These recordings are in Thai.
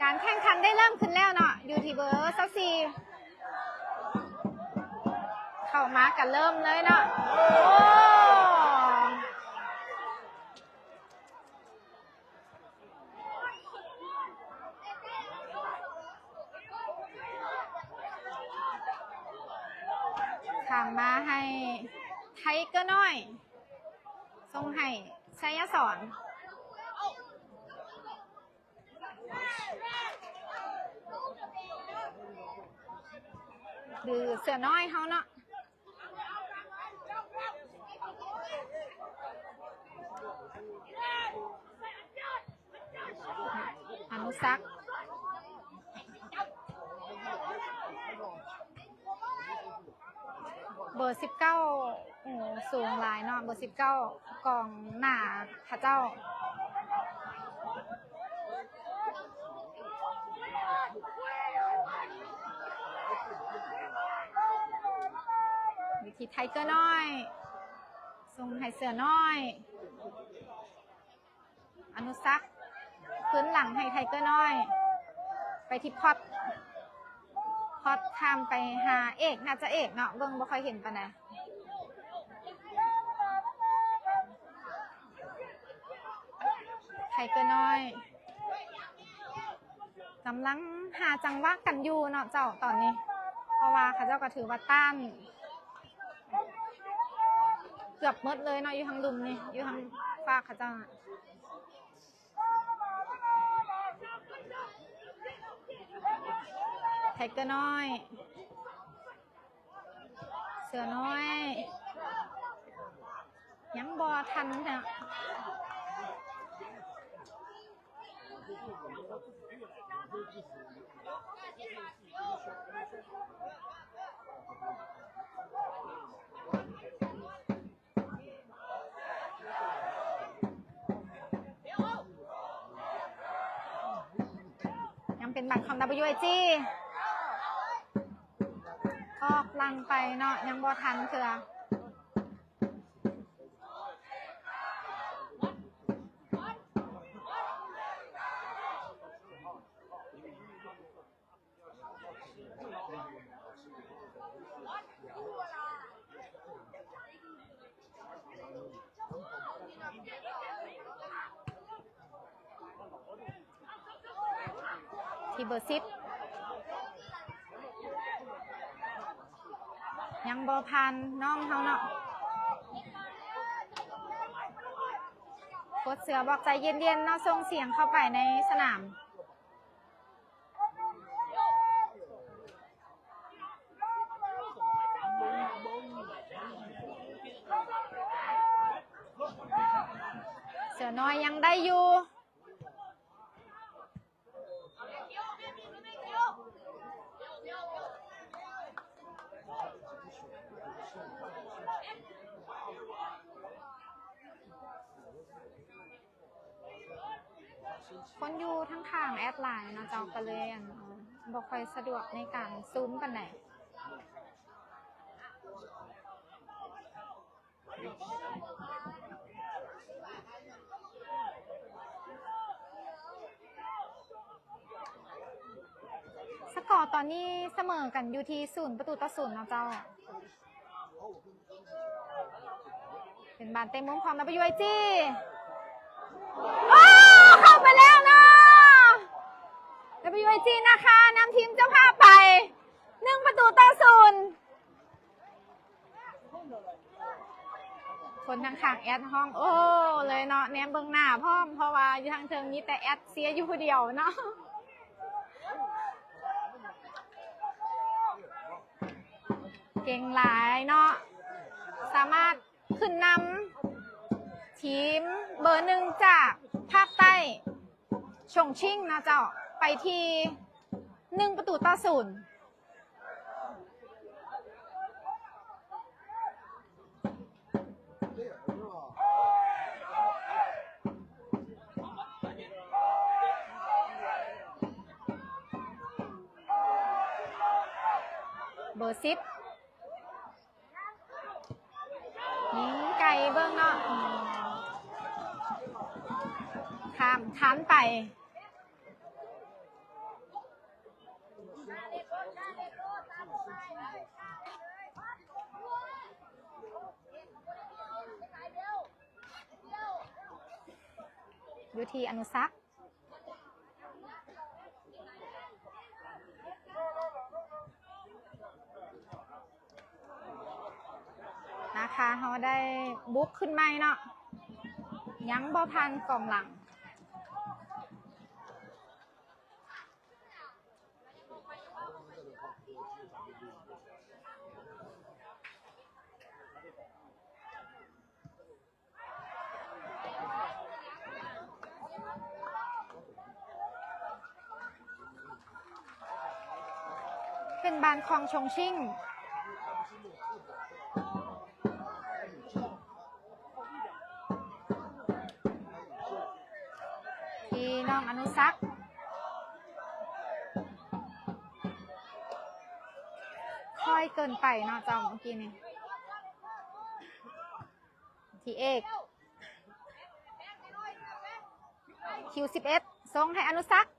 การแข่งขันได้เริ่มขึ้นแล้วเนาะอยู่ที่เบอร์24เข้ามากันเริ่มเลยเนาะโอ้ถามมาให้ไทยก็น้อยส่งให้ชัยสอนดือเสือน้อยเขาเนาะอนุสักเบอร์19โอ้สูงหลายเนาะเบอร์19กองหน้าพระเจ้าวิธีไทเกอร์น้อยส่งให้เสือน้อยอนุสักพื้นหลังให้ไทเกอร์น้อยไปที่พอดข้ามไปหาเอกน่าจะเอกเนาะเบิ่งบ่ค่อยเห็นปะนะไทเกอร์น้อยกำลังหาจังหวะกันอยู่เนาะเจ้าตอนนี้เพราะว่าเขาเจ้าก็ถือว่าต้านเกือบหมดเลยเนาะอยู่ทางลุมนี่อยู่ทางฝากเขาเจ้าไทเกอร์น้อยเสือน้อยยังบอทันเถอะยังเป็นบัตรของ WAG ออกลังไปเนาะยังบอทันเถื่อที่เบอร์10ยังบอพันน้องเขาเนาะโค้ชเสือบอกใจเย็นๆเนาะส่งเสียงเข้าไปในสนามเสือน้อยยังได้อยู่คนอยู่ทั้งข้างแอดไลน์นะเจ้าก็เลยบอกค่อยสะดวกในการซูมกันไหนสกอร์ตอนนี้เสมอกันอยู่ที่0-0นะเจ้าเป็นบานเต็มมุมของ WAG โอ้เข้าไปแล้วเนาะ WAG นะคะนำทีมเจ้าภาพไป1-0คนทางข้างแอดห้องโอ้เลยเนาะแนมเบื้องหน้าพร้อมเพราะว่าอยู่ทางเทิงนี้แต่แอดเสียอยู่คนเดียวเนาะเก่งหลายเนาะสามารถขึ้นนำทีมเบอร์1จากภาคใต้ชงชิ่งนะเจ้าไปที่1-0เบอร์10ยิงไก่เบิ้งเนาะข้ามคันไป อยู่ที่อนุสักษ์นะคะเขาได้บุ๊กขึ้นไหมเนาะยังบ่พันกล่องหลังเป็นบานคองชงชิ่งที่น้องอนุสักษ์ค่อยเกินไปเนาะเจ้าเมื่อกี้นี่ที่เอกคิว11ส่งให้อนุสักษ์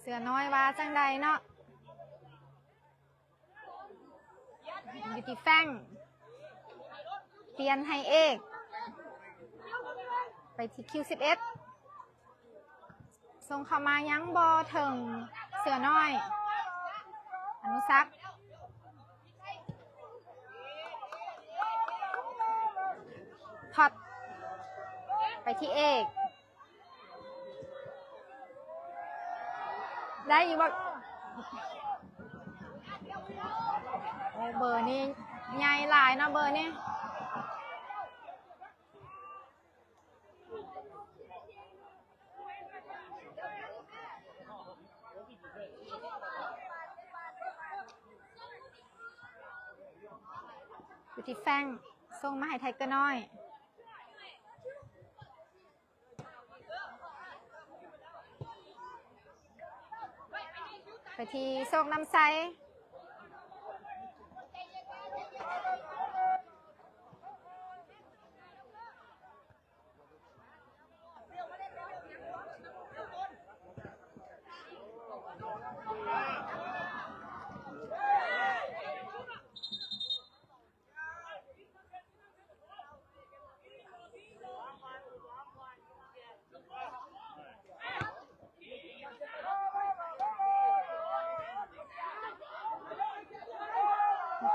เสือน้อยว่าจังใดเนาะอยู่ที่แฟงเปลี่ยนให้เอกไปที่คิว11ส่งเข้ามายังบอถึงเสือน้อยอนุสักษ์พอดไปที่เอกได้อยู่ว่าเบอร์นี้ใหญ่หลายนะเบอร์นี้อยู่ที่แฟงส่งมาให้ไทเกอร์น้อยไปที่โซกน้ำไซ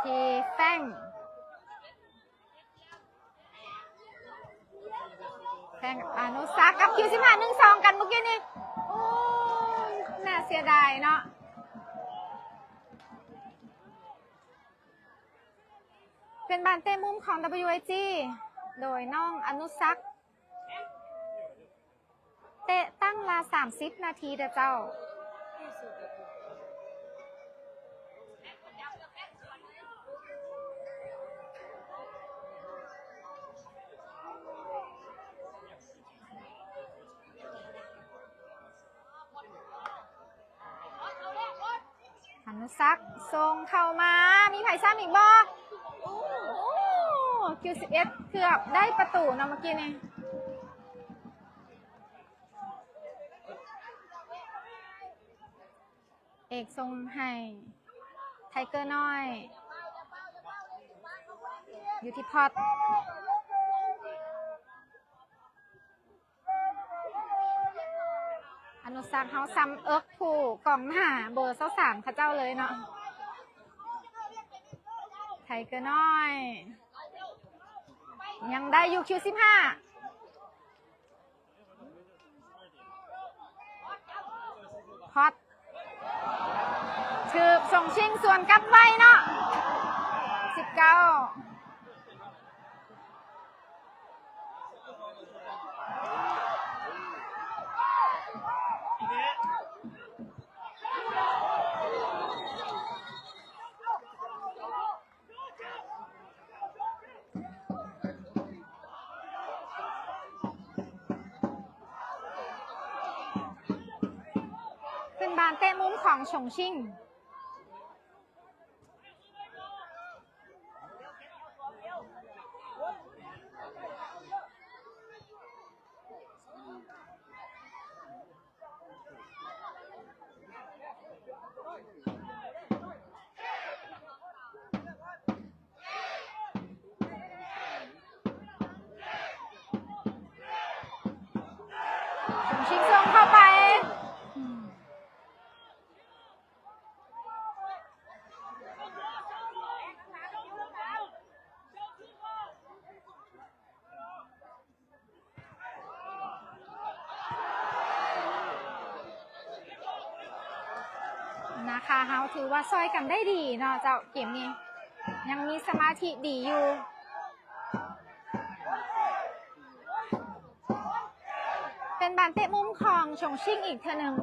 ที่แฟงอนุสักษ์กับคิว15-1-2กันเมื่อกี้นี่โอ้ยน่าเสียดายเนาะเป็นบานเต้มุมของ WIG โดยน้องอนุสักษ์เตะตั้งลา30 นาทีเด้อเจ้าอนุสักษ์ส่งเข้ามามีไผ่ซ้ำอีกบ่คิว11เกือบได้ประตูนะเมื่อกี้นี่เอกส่งให้ไทเกอร์น้อยอยู่ที่พอดอนุสักษ์เขาซ้ำเอิกผูกกล่องหน้าเบอร์23ข้าเจ้าเลยเนาะไทเกอร์น้อยยังได้อยู่คิว15พอดถือส่งชิงส่วนกลับไว้เนาะ19เป็นบานเตะมุมของฉงชิ่ง คาเฮาถือว่าซอยกันได้ดีเนาะเจ้าเกมนี้ยังมีสมาธิดีอยู่เป็นบานเตะมุมของชงชิ่งอีกเท่านึง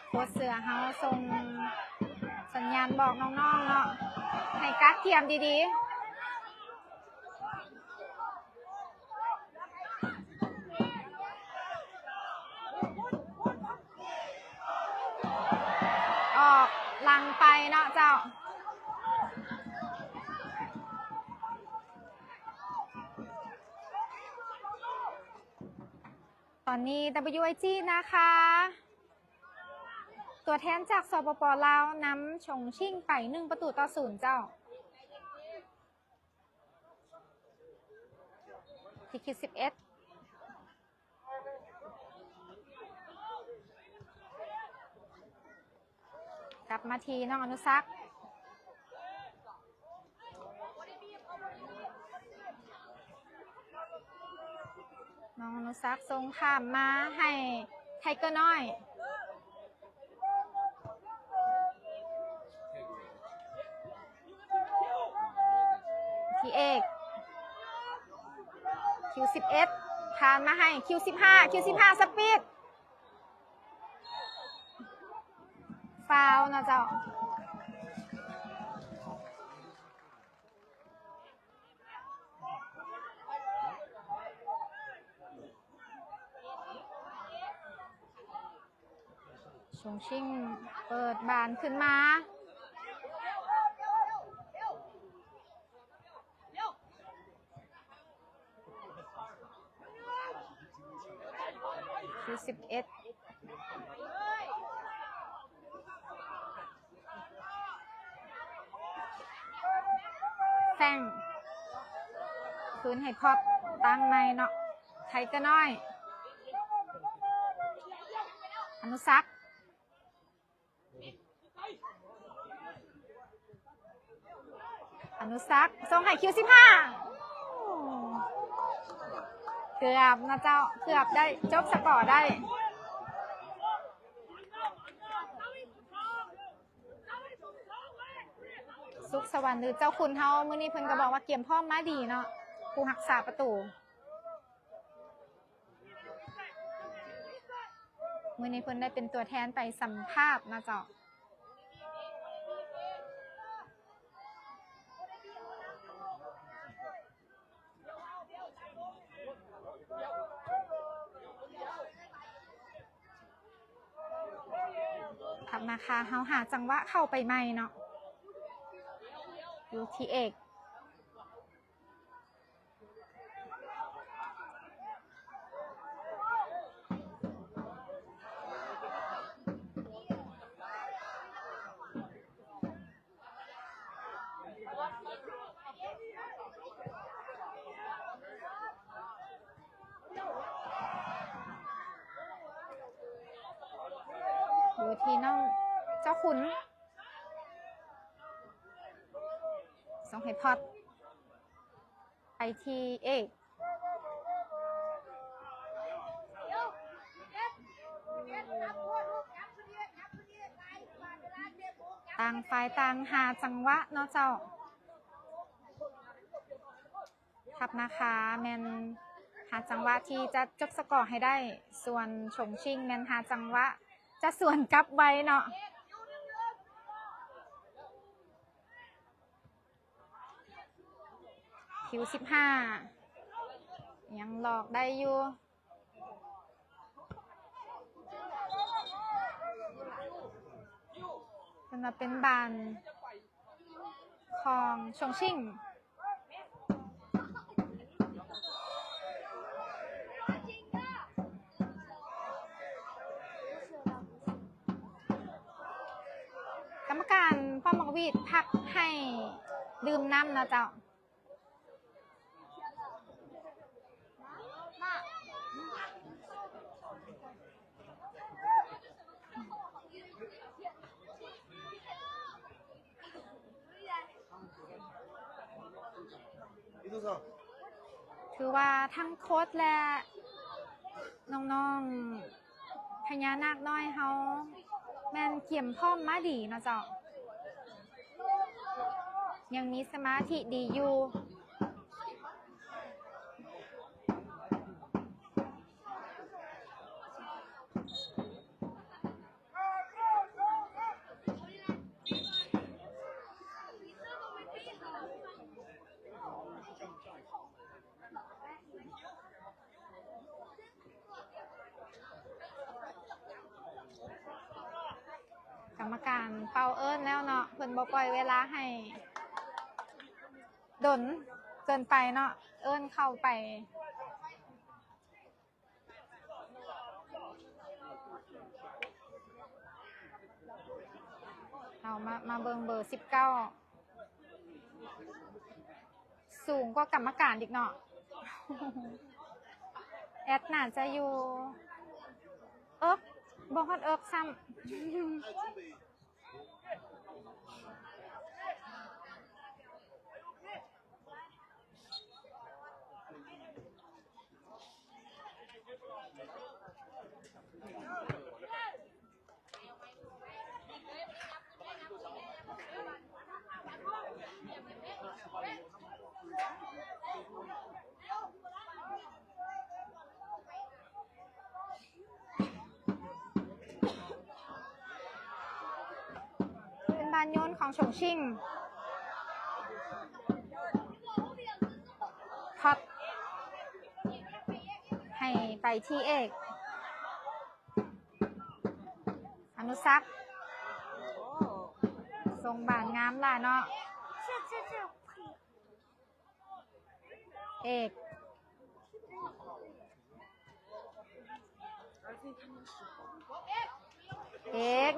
โค้ชเสือเฮาส่งสัญญาณบอกน้องๆเนาะให้กัดเทียมดีๆออกลังไปเนาะเจ้าตอนนี้ WIG นะคะตัวแทนจากสปป.ลาวนำชงชิ่งไป1-0เจ้าที่คิด11กลับมาทีน้องอนุสักน้องอนุสักส่งข้ามมาให้ไทเกอร์น้อยทีเอกคิว11ผ่านมาให้คิว15สปีดฟาวนะเจ้าชงชิ่งเปิดบานขึ้นมาคิว11แซงคืนให้พอบตั้งในเนาะไทยก็น้อยอนุสักส่งให้คิว15เกือบนะเจ้าเกือบได้จบสกอร์ได้สุขสวรรค์หรือเจ้าคุณเฮามื้อนี้เพิ่นก็บอกว่าเกมพร้อมมาดีเนาะผู้รักษาประตูมื้อนี้เพิ่นได้เป็นตัวแทนไปสัมภาษณ์นะเจ้าขับมาค่ะเฮาหาจังหวะเข้าไปใหม่เนาะอยู่ที่เอกอยู่ที่น้องเจ้าขุนส่งให้พอดไปที่เอกต่างฝ่ายต่างหาจังหวะเนาะเจ้าทับนะคะแมนหาจังหวะที่จะจบสกอร์ให้ได้ส่วนชงชิ่งแมนหาจังหวะจะส่วนกลับไว้เนาะคิว15ยังหลอกได้อยู่มันมาเป็นบานของชงชิ่งกรรมการป้อมกวีดพักให้ดื่มน้ำนะเจ้าถือว่าทั้งโค้ชและ น้องๆพญานาคน้อยเฮาแม่นเกี่ยมพร้อมมาดีเนาะเจ้ายังมีสมาธิดีอยู่กรรมการเป่าเอิ้นแล้วเนาะเพิ่นบ่ปล่อยเวลาให้ดนเกินไปเนาะเอิ้นเข้าไปเอามาเบิ่งเบอร์19สูงกว่ากรรมการอีกเนาะแอดน่าจะอยู่บ่ฮอดซ้ำเป็นบานโยนของฉงชิ่งพับให้ไปที่เอกอนุสักษ์ทรงบานงามล่ะเนาะเอก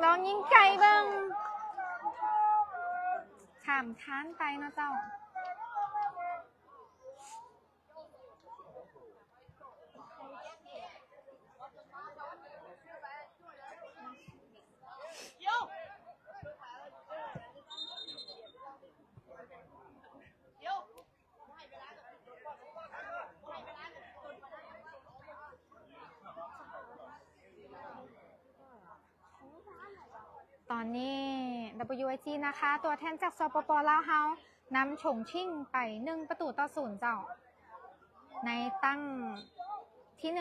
ลองยิงไก่เบิ่งขามค้านไปเนาะเจ้าตอนนี้ WIG นะคะตัวแทนจากสปป.ลาวเฮานำฉงชิ่งไป1-0เจ้าในตั้งที่1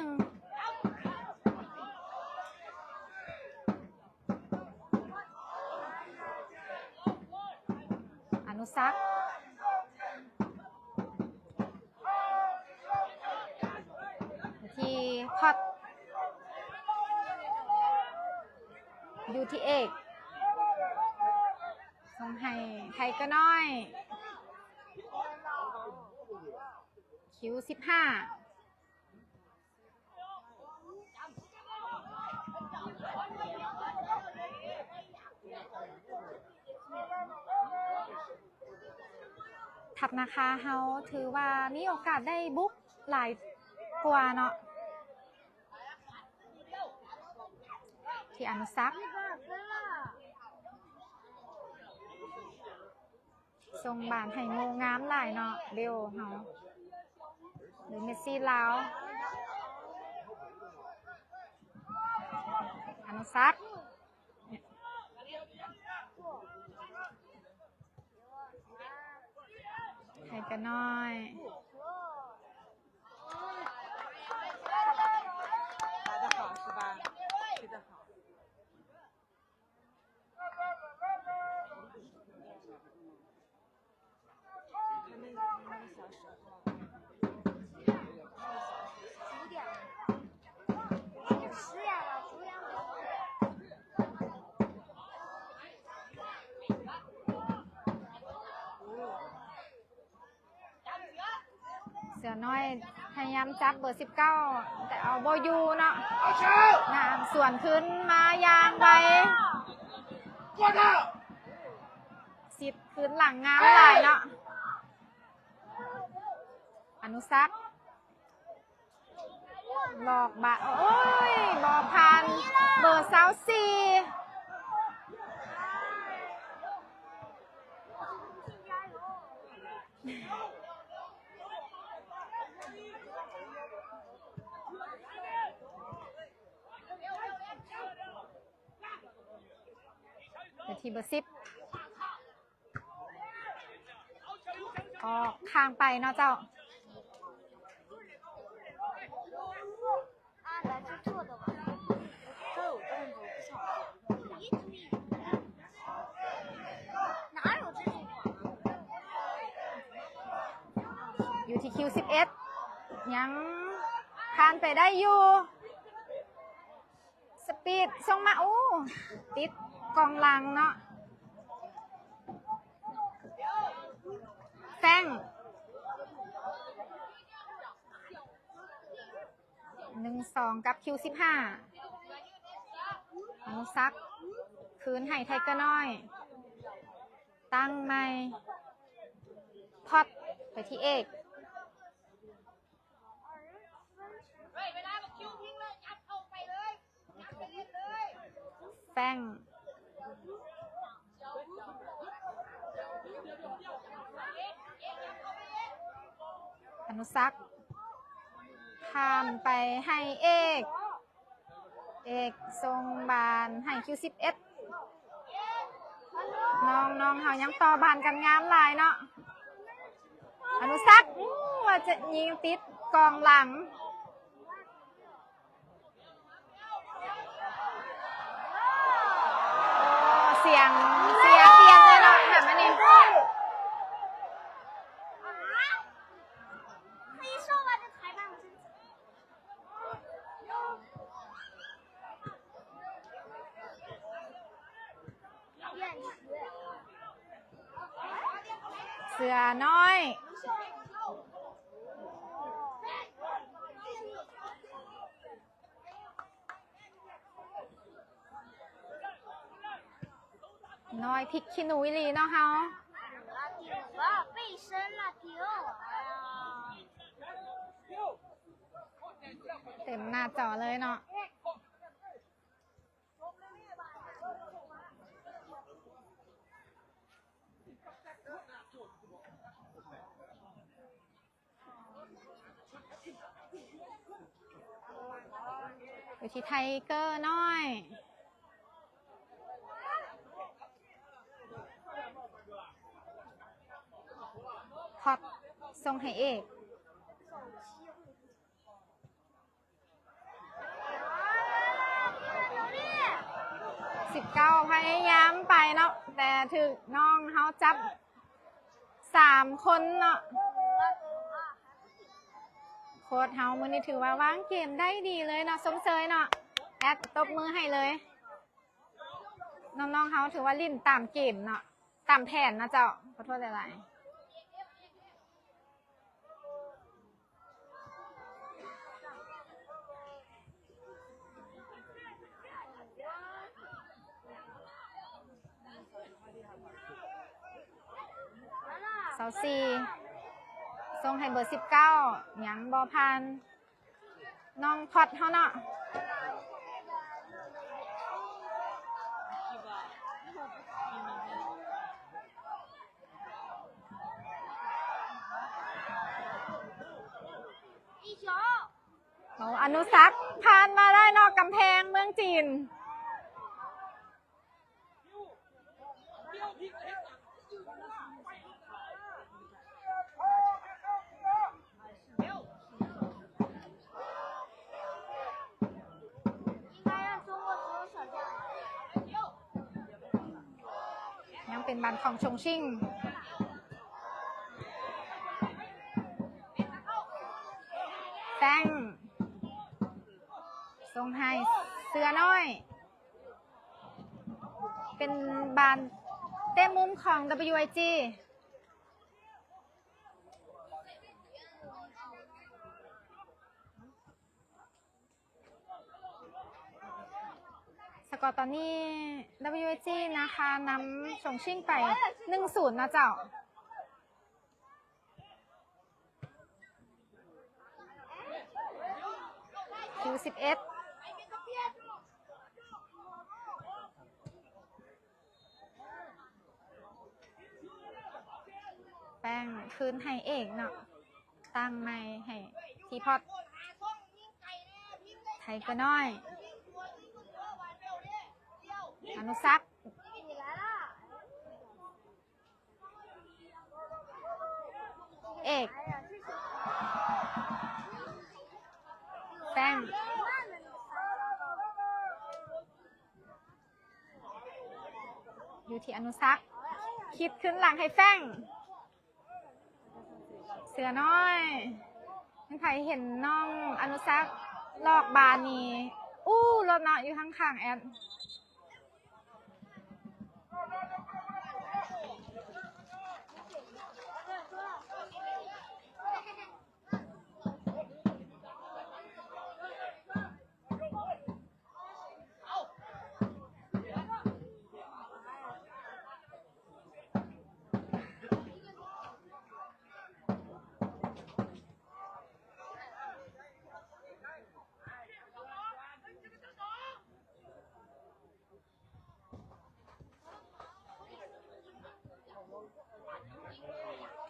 อนุสักษ์ที่พอดอยู่ที่เอกส่งให้ไทยก็น้อยคิว15ทับนะคะเฮาถือว่ามีโอกาสได้บุกหลายกว่าเนาะที่อนุสักษ์ทรงบานไห่โมงามหลายเนาะเบลเฮาหรือเมสซี่ลาวอนุสักษ์ไทยกันน้อยเสือน้อยพยายามจับเบอร์19แต่เอาโบยูเนาะน้ำส่วนขึ้นมายางไปสิบขึ้นหลังงามหลายเนาะอนุสักษ์หลอกบะโอ้ยบอพันเบอร์24 ทีเบอร์10ออกข้างไปเนาะเจ้าอยู่ที่คิว11ยังผ่านไปได้อยู่สปีดส่งมาอู้ติดกองหลังเนาะแฟง1-2กับคิว15อนุซักคืนให้ไทเกอร์น้อยตั้งไม่พอดไปที่เอกแฟงอนุซักข้ามไปให้เอกทรงบานให้คิว11น้องเขายังต่อบานกันงามหลายเนาะอนุซักว่าจะยิงติดกองหลังเสียเปลี่ยนเลยเนาะแบบนี้เสือน้อยน้อยพริกขี้หนูอีหลีเนาะเฮาเต็มหน้าจอเลยเนาะอยู่ที่ไทเกอร์น้อยพอดทรงให้เอก19พยายามไปเนาะแต่ถึกน้องเขาจับ3คนเนาะโค้ชเฮามื้อนี้ถือว่าวางเกมได้ดีเลยเนาะสมเสยเนาะแอดตบมือให้เลยน้องๆเฮาถือว่าลิ้นตามเกมเนาะตามแผนนะเจ้าขอโทษหลาย24ส่งให้เบอร์19ยังบ่ผ่านน้องพอดเฮาเนาะอนุซักผ่านมาได้นอกกำแพงเมืองจีนยังเป็นบันของชงชิ่งแป้งทรงให้เสือน้อยเป็นบานเต้มุมของ WIG สกอร์ตอนนี้ WIG นะคะนำชงชิ่งไป1-0นะเจ้าคิว11แป้งคืนให้เอกเนาะตั้งไม่ให้ทีพอดไทยก็น้อยอนุซัก อกแป้งอยู่ที่อนุสักษ์คิดขึ้นหลังให้แป้งเสือน้อยยังใครเห็นน้องอนุสักษ์ลอกบานนี่อู้รถเนาะอยู่ข้างๆแอด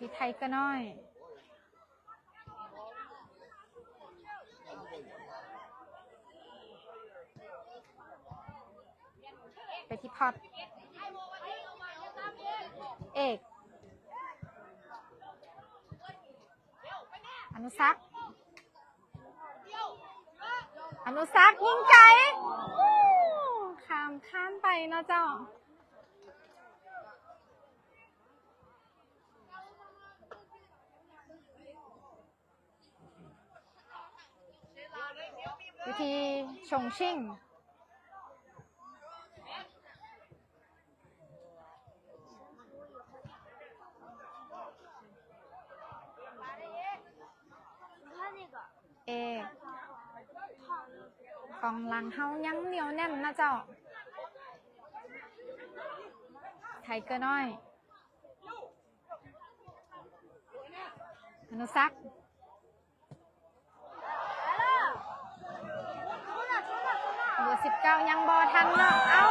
พี่ไทยก็น้อยไปที่พอดเอกอนุสักษ์ยิงไก่ข้ามข้ามไปเนาะเจ้าวิธีชงชิ่งของหลังเฮายังเหนียวแน่นนะเจ้าไทเกอร์น้อยอนุสักษ์เบอร์19ยังบอทันเนาะเอ้า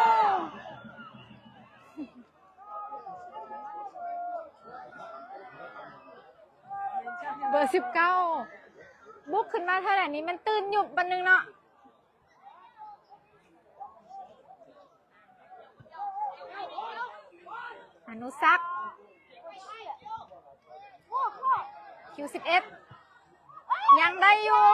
เบอร์19บุกขึ้นมาเท่าไหร่นี้มันตื่นหยุบบันนึงเนาะอนุสักษ์คิว11ยังได้อยู่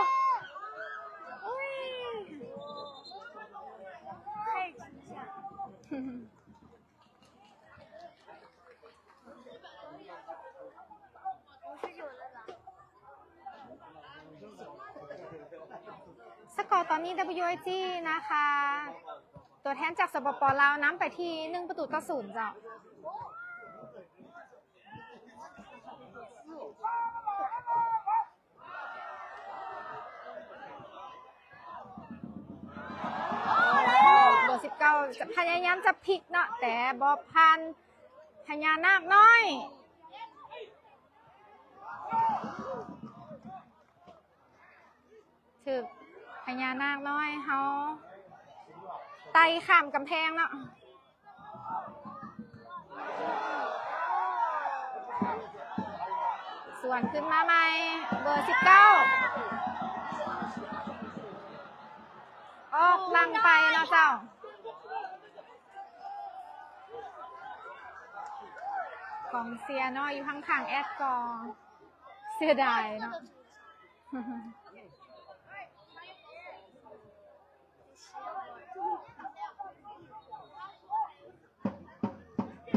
สกอร์ตอนนี้ WIG นะคะตัวแทนจากสปป.ลาวน้ำไปที่1-0เจ้าเบอร์19จะพยายามจะพลิกเนาะแต่บอพันพญานาคน้อยถึกพญานาคน้อยเฮาไต่ข้ามกำแพงเนาะส่วนขึ้นมาใหม่เบอร์19ออกลังไปเนาะเจ้าของเสียน้อยอยู่ข้างๆแอดกอเสียดายเนาะ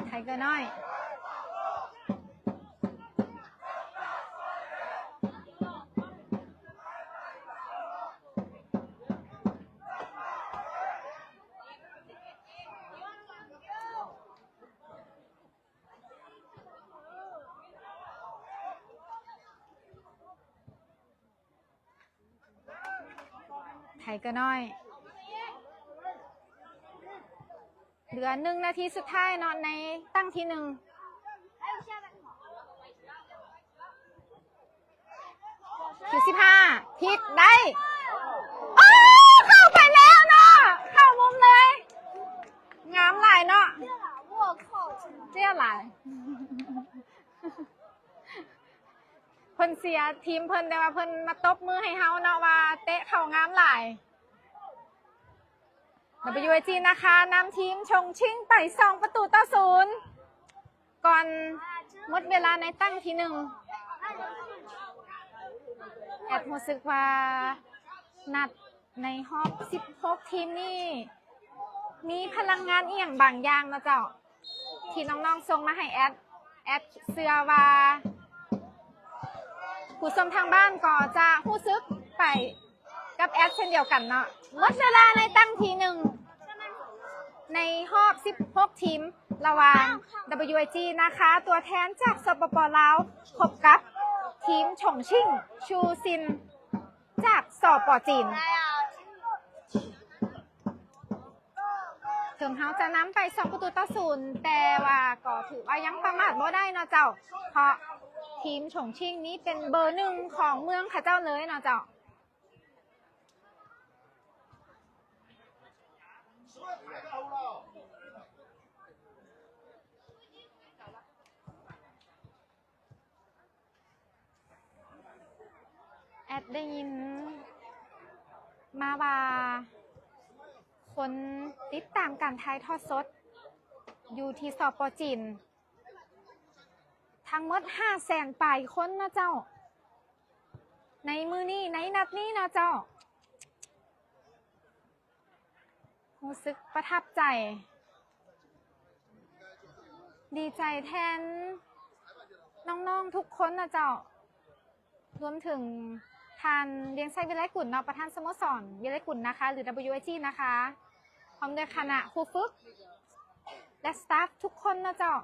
ไทเกอร์น้อยไทเกอร์น้อยเหลือ1 นาทีสุดท้ายเนาะในตั้งที่1คือ15พลิกได้เข้าไปแล้วเนาะเข้ามุมเลยงามหลายเนาะเจ้าหลายเพิ่นเสียทีมเพิ่นแต่ว่าเพิ่นมาตบมือให้เฮาเนาะว่าเตะเข้างามหลายWIG นะคะนำทีมชงชิ่งไป2-0ก่อนหมดเวลาในตั้งที่1 แอดรู้สึกว่านัดในรอบ16ทีมนี่มีพลังงานอีหยังบางอย่างนะเจ้าที่น้องๆส่งมาให้แอดเชื่อว่าผู้ชมทางบ้านก็จะรู้สึกไปกับแอดเช่นเดียวกันเนาะหมดเวลาในตั้งทีหนึ่งในรอบ16ทีมระหว่าง WIG นะคะ ตัวแทนจากสปป.ลาวพบกับทีมฉงชิ่งชูซินจากสป.จีนถึงเขาจะนำไป2-0แต่ว่าก็ถือว่ายังประมาทบ่ได้เนาะเจ้าเพราะทีมฉงชิ่งนี้เป็นเบอร์หนึ่งของเมืองค่ะเจ้าเลยเนาะเจ้าแอดได้ยินมาว่าคนติดตามการถ่ายทอดสดอยู่ที่สป.จีนทั้งหมด500,000 ปลายคนนะเจ้าในมือนี้ในนัดนี้นะเจ้ารู้สึกประทับใจดีใจแทนน้องๆทุกคนนะเจ้ารวมถึงทานเลี้ยงไส้วิไลกุลเนาะประธานสโมสรวิไลกุลนะคะหรือ WIG นะคะพร้อมด้วยคณะครูฝึกและสตาฟทุกคนนะเจ้า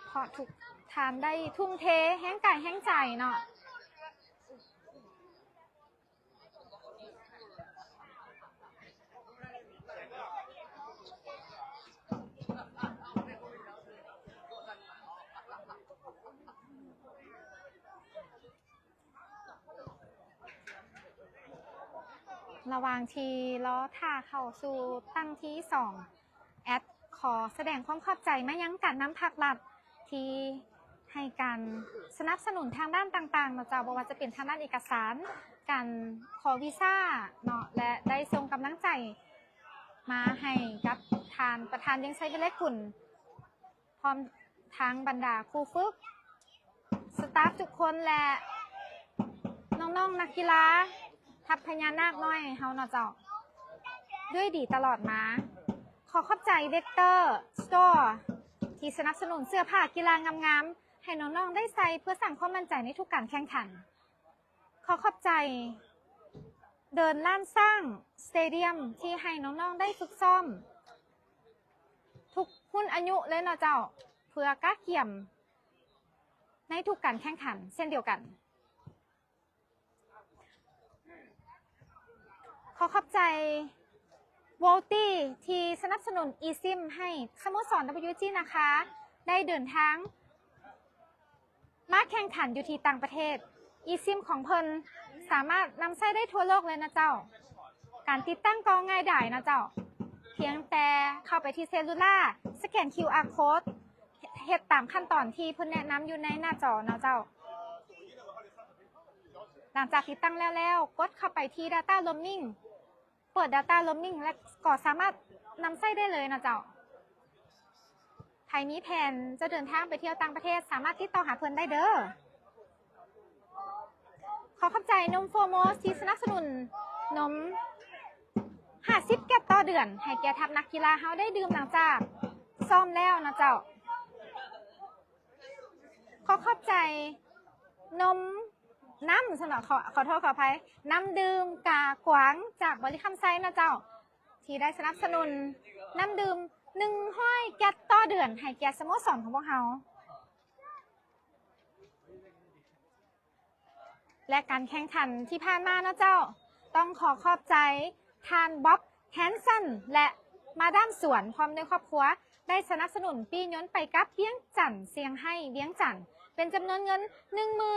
เพราะทุกทานได้ทุ่มเทแห้งกายแห้งใจเนาะระหว่างที่ล้อท่าเข้าสู่ตั้งที่2แอดขอแสดงความขอบใจมายังการนำภาครัฐที่ให้การสนับสนุนทางด้านต่างๆเนาะเจ้าบ่ว่าจะเป็นทางด้านเอกสารการขอวีซ่าเนาะและได้ส่งกำลังใจมาให้กับทานประธานเลี้ยงไส้วิไลกุลพร้อมทางบรรดาครูฝึกสตาฟทุกคนและน้องๆนักกีฬาทัพพญานาคน้อยเฮาเนาะเจ้าด้วยดีตลอดมาขอขอบใจเวกเตอร์สโตร์ที่สนับสนุนเสื้อผ้ากีฬางามๆให้น้องๆได้ใส่เพื่อสั่งความมั่นใจในทุกการแข่งขันขอขอบใจเดินล้านสร้างสเตเดียมที่ให้น้องๆได้ฝึกซ้อมทุกรุ่นอายุเลยเนาะเจ้าเพื่อก้าเกี่ยมในทุกการแข่งขันเช่นเดียวกันขอขอบใจวอลตี้ที่สนับสนุน eSIM ให้สโมสร WG นะคะได้เดินทางมาแข่งขันอยู่ที่ต่างประเทศ eSIM ของเพิ่นสามารถนำใช้ได้ทั่วโลกเลยนะเจ้าการติดตั้งก็ง่ายดายนะเจ้าเพียงแต่เข้าไปที่เซลลูล่าสแกน QR code เฮ็ดตามขั้นตอนที่เพิ่นแนะนำอยู่ในหน้าจอนะเจ้าหลังจากติดตั้งแล้วกดเข้าไปที่ Data Roaming เปิด Data Roaming และก็สามารถนำใช้ได้เลยนะเจ้าใครมีแผนจะเดินทางไปเที่ยวต่างประเทศสามารถติดต่อหาเพิ่นได้เด้อขอขอบใจนมโฟโมสที่สนับสนุนนม50 แก้วต่อเดือนให้แก่ทัพนักกีฬาเฮาได้ดื่มหลังจากซ้อมแล้วนะเจ้าขอขอบใจนมน้ำสนอขอโทษขออภัยน้ำดื่มกากวางจากบริคัมไซนะเจ้าที่ได้สนับสนุนน้ำดื่ม100 แก้วต่อเดือนให้แก่สโมสรของพวกเราและการแข่งขันที่ผ่านมานะเจ้าต้องขอขอบใจทานบ๊อบแฮนสันและมาดามสวนพร้อมด้วยครอบครัวได้สนับสนุนปียนต์ไปกับเวียงจันทน์เซียงไฮ้เวียงจันทน์เป็นจำนวนเงิน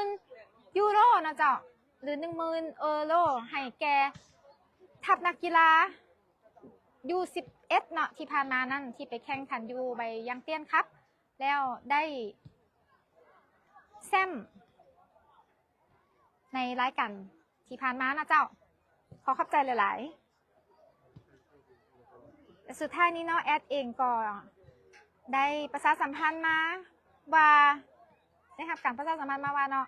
10,000 ยูโรนะเจ้าหรือ 10,000 เอโรให้แก่ทัพนักกีฬาU11 เนาะที่ผ่านมานั่นที่ไปแข่งขันอยู่ใบยังเตี้ยนครับแล้วได้แซมในรายการที่ผ่านมานะเจ้าขอขอบใจหลายๆแต่สุดท้ายนี้เนาะแอดเองก็ ได้ประชาสัมพันธ์มาว่าได้รับการประชาสัมพันธ์มาว่าเนาะ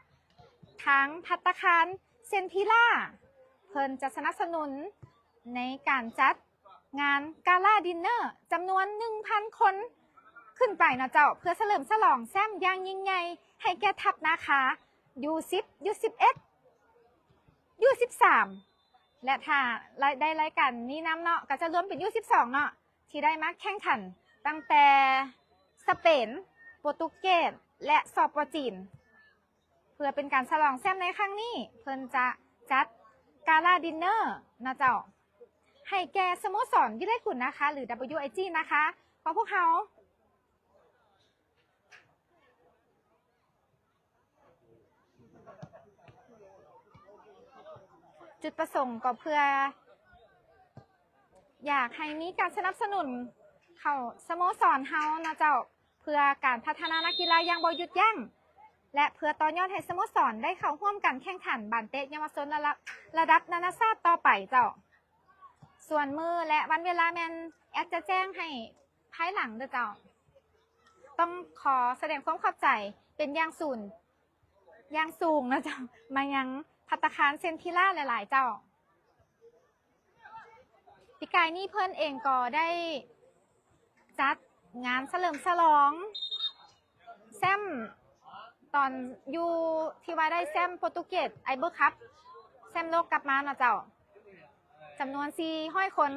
ทั้งภัตตาคารเซนทิล่าเพิ่นจะสนับสนุนในการจัดงานกาล่าดินเนอร์จำนวน 1,000 คนขึ้นไปนะเจ้าเพื่อเฉลิมฉลองแซมอย่างยิ่งใหญ่ให้แก่ทัพนะคะU10 U11 U13และถ้าได้รายการนี้น้ำเนาะก็จะรวมเป็นU12เนาะที่ได้มาแข่งขันตั้งแต่สเปนโปรตุเกสและสปจีนเพื่อเป็นการฉลองแซมในครั้งนี้เพิ่นจะจัดกาล่าดินเนอร์นะเจ้าให้แก่สโมสรวิไลกุลนะคะหรือ WIG นะคะเพราะพวกเขาจุดประสงค์ก็เพื่ออยากให้มีการสนับสนุนเข้าสโมสรเฮานะเจ้าเพื่อการพัฒนานักกีฬาอย่างบ่หยุดยั้งและเพื่อต่อยอดให้สโมสรได้เข้าร่วมการแข่งขันบานเตะเยาวชนระดับนานาชาติต่อไปเจ้าส่วนมือและวันเวลาแมนแอดจะแจ้งให้ภายหลังเด้อเจ้าต้องขอแสดงความขอบใจเป็นอย่างสูงนะเจ้ามายังภัตตาคารเซนทิล่าหลายๆเจ้าปีกายนี้เพื่อนเองก็ได้จัดงานเฉลิมฉลองแซมตอนอยู่ที่ว่าได้แซมโปรตุเกสไอเบอร์คัพแซมโลกกลับมานะเจ้าจำนวน400 คน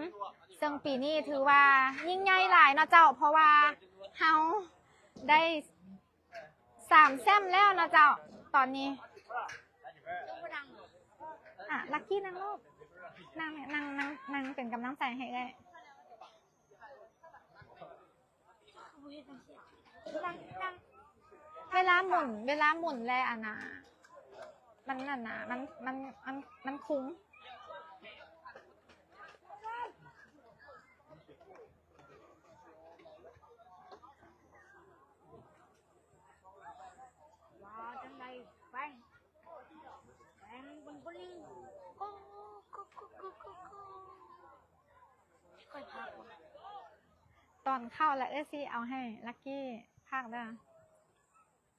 ซึ่งปีนี้ถือว่ายิ่งใหญ่หลายนะเจ้าเพราะว่าเฮาได้3แซมแล้วนะเจ้าตอนนี้ลักกี้นั่งลูกนั่งเป็นกำลังใจให้เลยเวลาหมุนแลอันน่ะมันคุ้มว้าวจังไรไปบนบลิงตอนเข้าแล้วสิเอาให้ลักกี้ภาคได้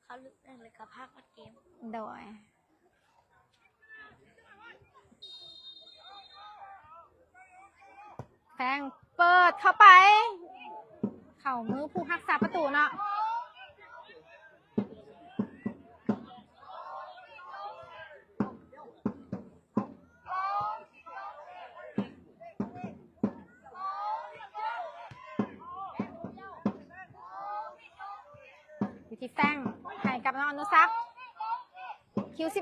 เขาลึกได้เลยกับภาคเกมโดยแฟงเปิดเข้าไปเข่ามือผู้รักษาประตูเนาะที่แซงให้กับน้องอนุสักคิว15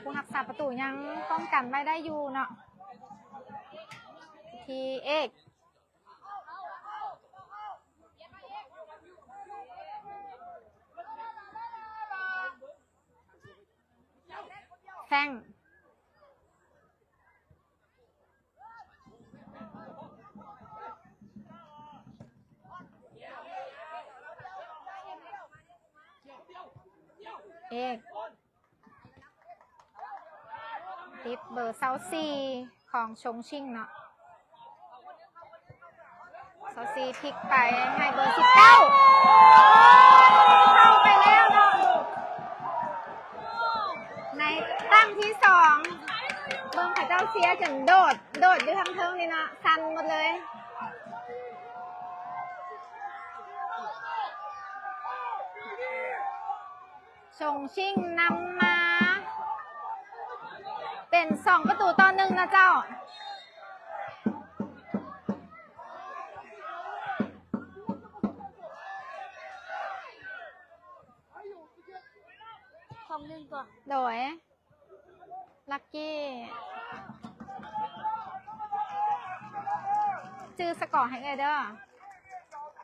ผู้รักษาประตูยังป้องกันไม่ได้อยู่เนาะทีเอกแซงเอกติดเบอร์24ของชงชิ่งเนาะ24พลิกไปให้เบอร์19เข้าไปแล้วเนาะในตั้งที่2เบิ้งข้าเจ้าเสียจนโดดอยู่ทั้งเทิงนี่เนาะสั่นหมดเลยชงชิ่งนำมาเป็น2-1นะเจ้า2-1ก่อนโดยลักกี้จื้อสกอร์ให้เด้อ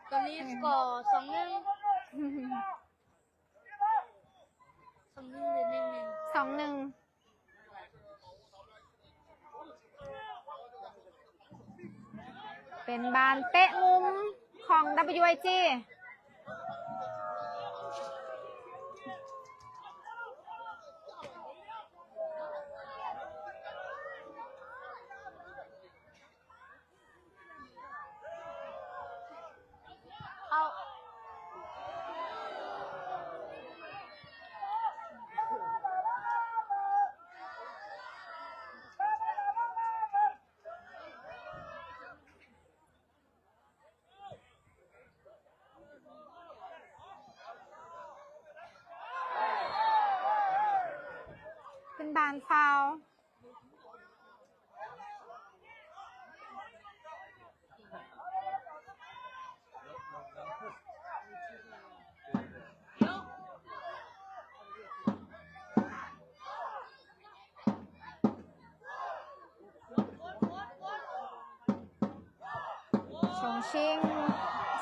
ตอนนี้สกอร์2-1 2-1 เป็นบานเตะมุมของ WIG เป็นบานฟาวชงชิง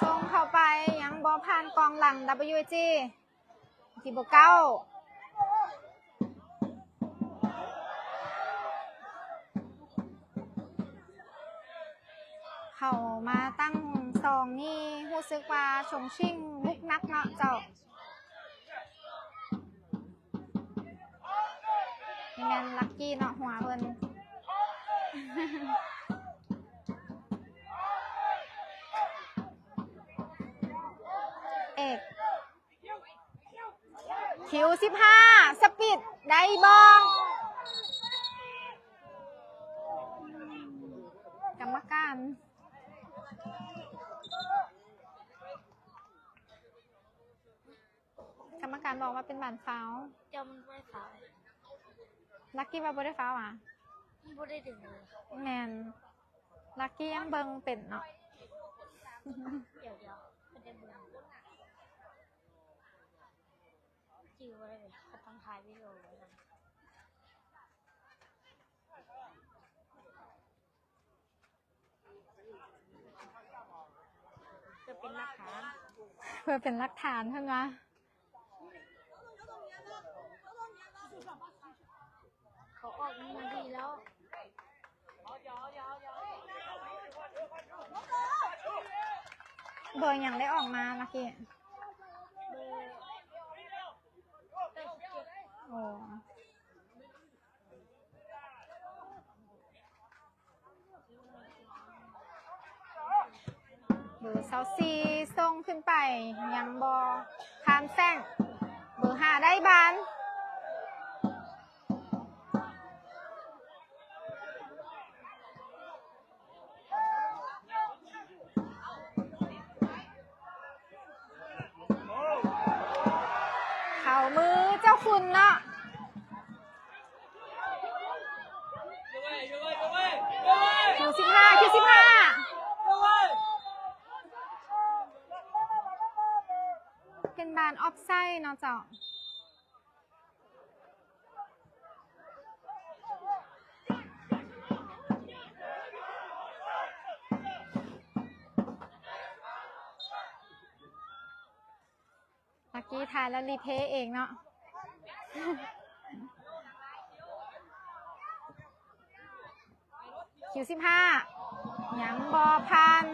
ส่งเข้าไปยังบอผ่านกองหลัง WG ที่บเก้าเข้ามาตั้งซองนี่รู้สึกว่าชงชิงบุกนักเนาะเจ้านี่แมนลักกี้เนาะหัวเพิ่น เอกคิว15สปีดได้บองกรรมการบอกว่าเป็นบานฟาวเจ้ามันไม่ได้ฟาวลักกี้ว่าบ่ได้ฟาวอ่ะมันไม่ได้ดึงเลยแมนลักกี้ยังเบิงเป็นเนาะเดี๋ยวมันจะเบื่อจิ๋วอะไรเลยเขาต้องถ่ายวิดีโอไว้นะเพื่อเป็นหลักฐานเพื่อเป็นหลักฐานเพื่อนวะเขาออกมือดีแล้วเบอร์ยังได้ออกมาลักกี้โอ้เบอร์24ส่งขึ้นไปยังบอผ่านแซงเบอร์5ได้บานเข่ามือเจ้าคุณเนาะคิว15เป็นบานออฟไซด์เนาะเจ้าลักกี้ทายแล้วรีเพย์เองเนาะคิว15ยังบอพัน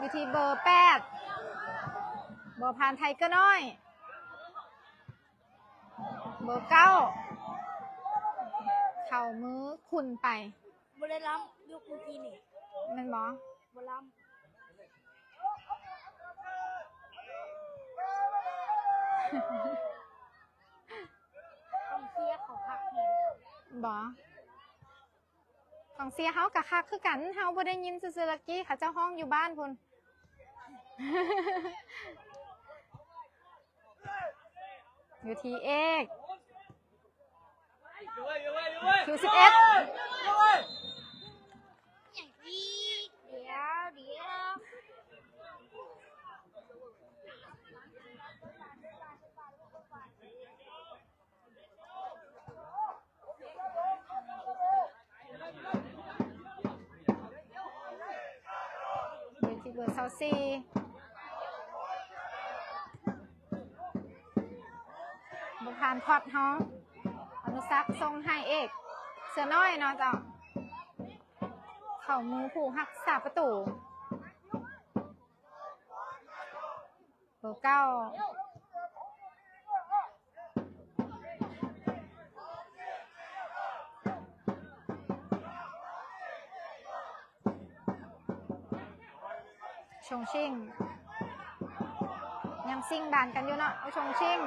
วิธีเบอร์8บอพันไทเกอร์น้อยเบอร์9เข่ามือคุณไปบริลัมยกมือทีนี่มันบบริลัมต้องเสียเขาพักบอกองเสียเฮากะคักคือกันเฮาบ่ได้ยินซื่อๆลักกี้ค่ะเจ้าห้องอยู่บ้านพุ่นอยู่ทีเอกคิว11อย่างนี้เดี๋ยวเบอร์24บุพานพอดเฮาอนุสักทรงให้เอกเสือน้อยเนาะเจ้าเข่ามือผูหักษาประตูเบอร์9ชงชิ่งยังซิ่งบานกันอยู่เนาะเอาชงชิ่ง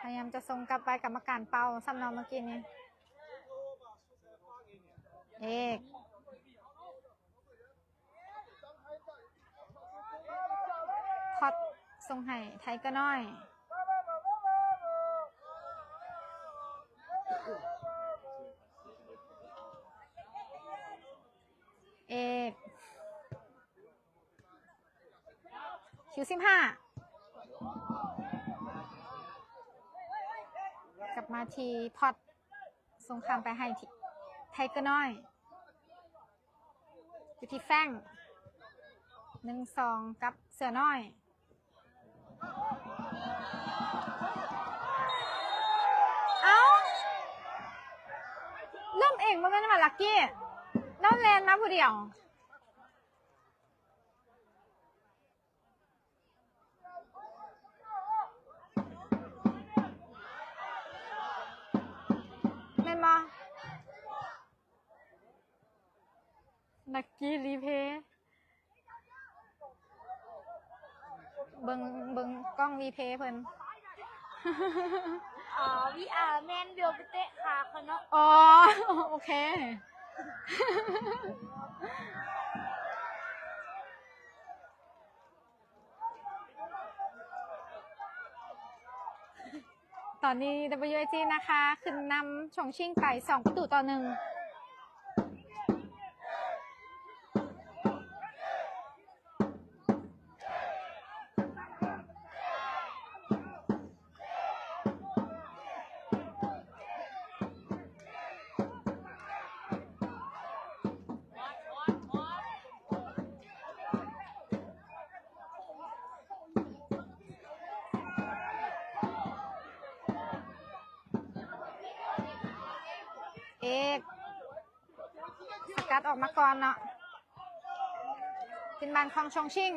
ยายามจะส่งกลับไปกรรมการเป่าสำเนาเมื่อกี้นี้เอกพอดส่งให้ไทยก็น้อยเอกคิว15กลับมาทีพอดส่งคำไปให้ไทยก็น้อยอยู่ที่แฟง1-2กับเสือน้อยเอาเริ่มเองมันไม่ได้มาลักกี้น้องเลนมาผู้เดียวเล่นมาลักกี้รีเพย์เบิ่งกล้องรีเพย์เพิ่น อ๋อ VR แมนเบลไปเตะขาเขาเนาะ อ๋อ โอเค ตอนนี้ WAG นะคะ ขึ้นนำชงชิ่งไป2-1เอกสกัดออกมาก่อนเนาะเป็นบานของชงชิ่ง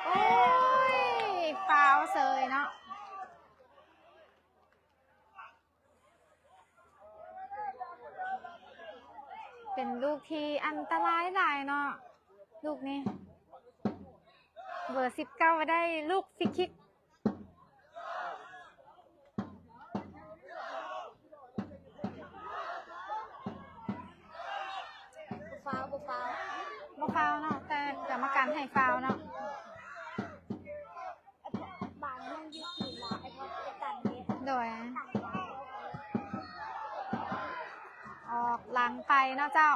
โอ้ยฟาวเซยเนาะเป็นลูกที่อันตรายหลายเนาะลูกนี้เบอร์19มาได้ลูกฟิกคิกฟาวบ่ฟาว บ่ฟาวเนาะแต่กรรมการให้ฟาวเนาะ บางมันอยู่ที่ละไอ้พอจะตันเฮ็ด โดยออกหลังไปเนาะเจ้า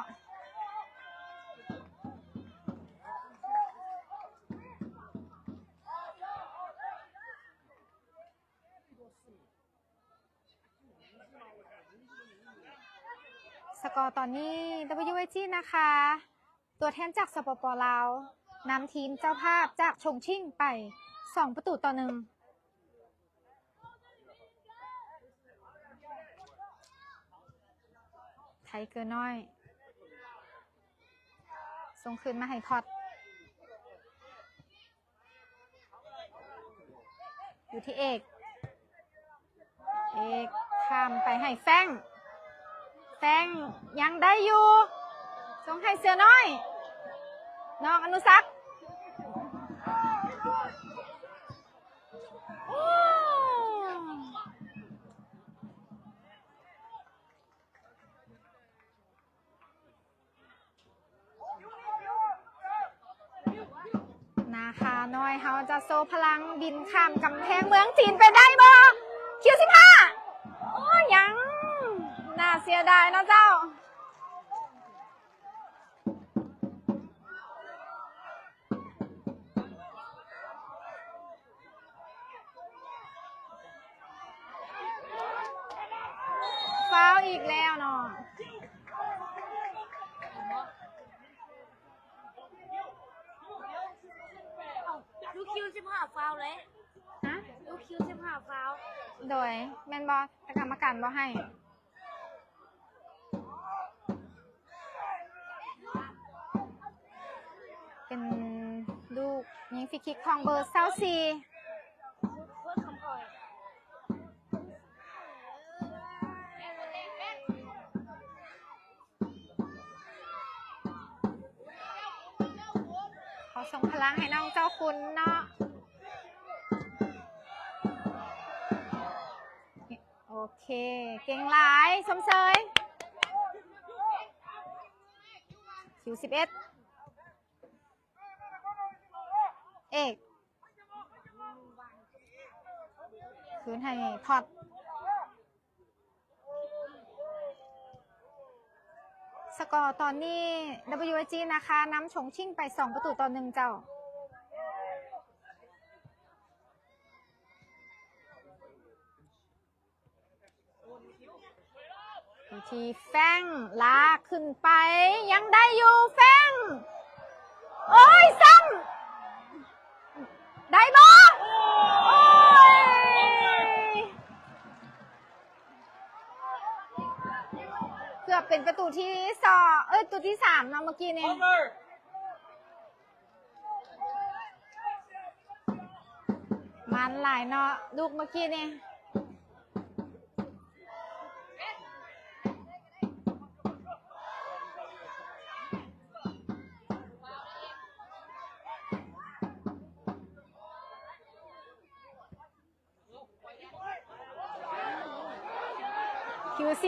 สกอร์ตอนนี้ WAG นะคะ ตัวแทนจากสปป.ลาวนำทีมเจ้าภาพจากชงชิ่งไป2-1ไทเกอร์น้อยส่งคืนมาให้พอดอยู่ที่เอกข้ามไปให้แฟงยังได้อยู่ส่งให้เสือน้อยน้องอนุสักษ์นาคาน้อยเขาจะโซพลังบินข้ามกำแพงเมืองจีนไปได้บ่คิว15โอ้ยังน่าเสียดายนะเจ้าฟาวอีกแล้วเนาะ ลูกคิว15ฟาวเลย ฮะ ลูกคิว15ฟาว โดยแมนบอแต่กรรมการบอให้ เป็นลูกยิงฟรีคิกของเบอร์24เพื่อคำพอย ส่งพลังให้น้องเจ้าคุณเนาะโอเคเก่งหลายชมเชยคิว11เอกคืนให้พอดสกอร์ตอนนี้ WG นะคะนำชงชิ่งไป2-1เจ้าทีแฟงลากขึ้นไปยังได้อยู่แฟงโอ้ยซ้ำได้บ่โอ้ยเกือบเป็นประตูที่ตัวที่3นะเมื่อกี้นี้มันหลายเนาะลูกเมื่อกี้นี้คิว15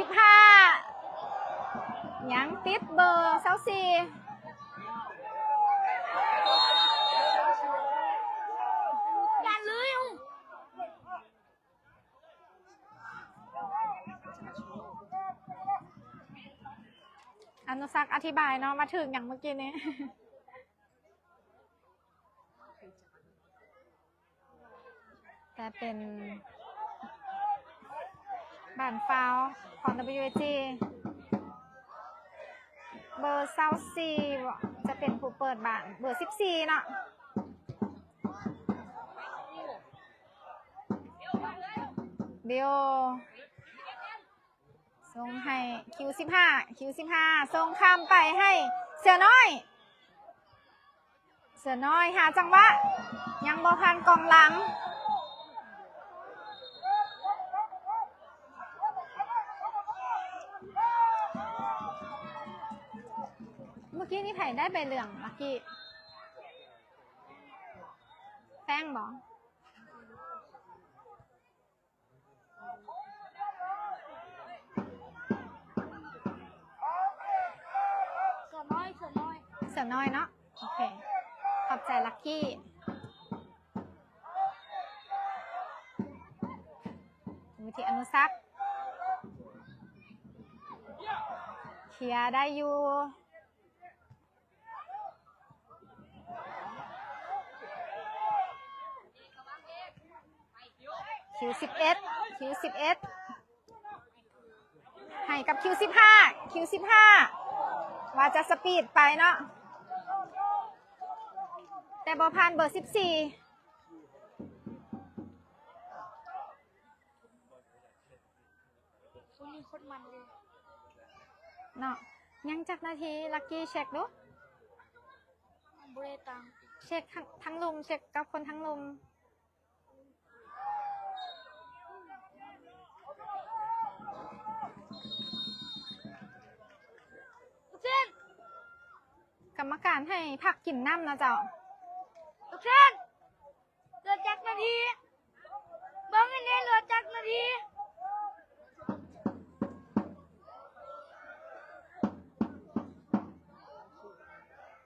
ยังติดเบอร์24อย่าเลยอนุสักอธิบายเนาะมาถึงอย่างเมื่อกี้นี้ แต่เป็นบ้านฟาวของ WG เบอร์24จะเป็นผู้เปิดบ้านเบอร์14เนาะเดียวส่งให้คิว15ส่งข้ามไปให้เสือน้อยหาจังหวะยังบ่พันกองหลังเมื่อกี้นี่ไผ่ได้ใบเหลืองเมื่อกี้แป้งบอกเสือน้อยเนาะโอเคขอบใจลักกี้วิธีอนุสักเคลียร์ได้อยู่คิว11ให้กับคิว15ว่าจะสปีดไปเนาะแต่บอพานเบอร์14คนนี้โคตรมันเลยเนาะยังจักนาทีลักกี้เช็คดูบริตังเช็คทั้งลุมเช็คกับคนทั้งลุมกรรมการให้พักกินน้ำนะเจ้าทุกท่านเหลือจักนาทีบังอันนี้เหลือจักนาที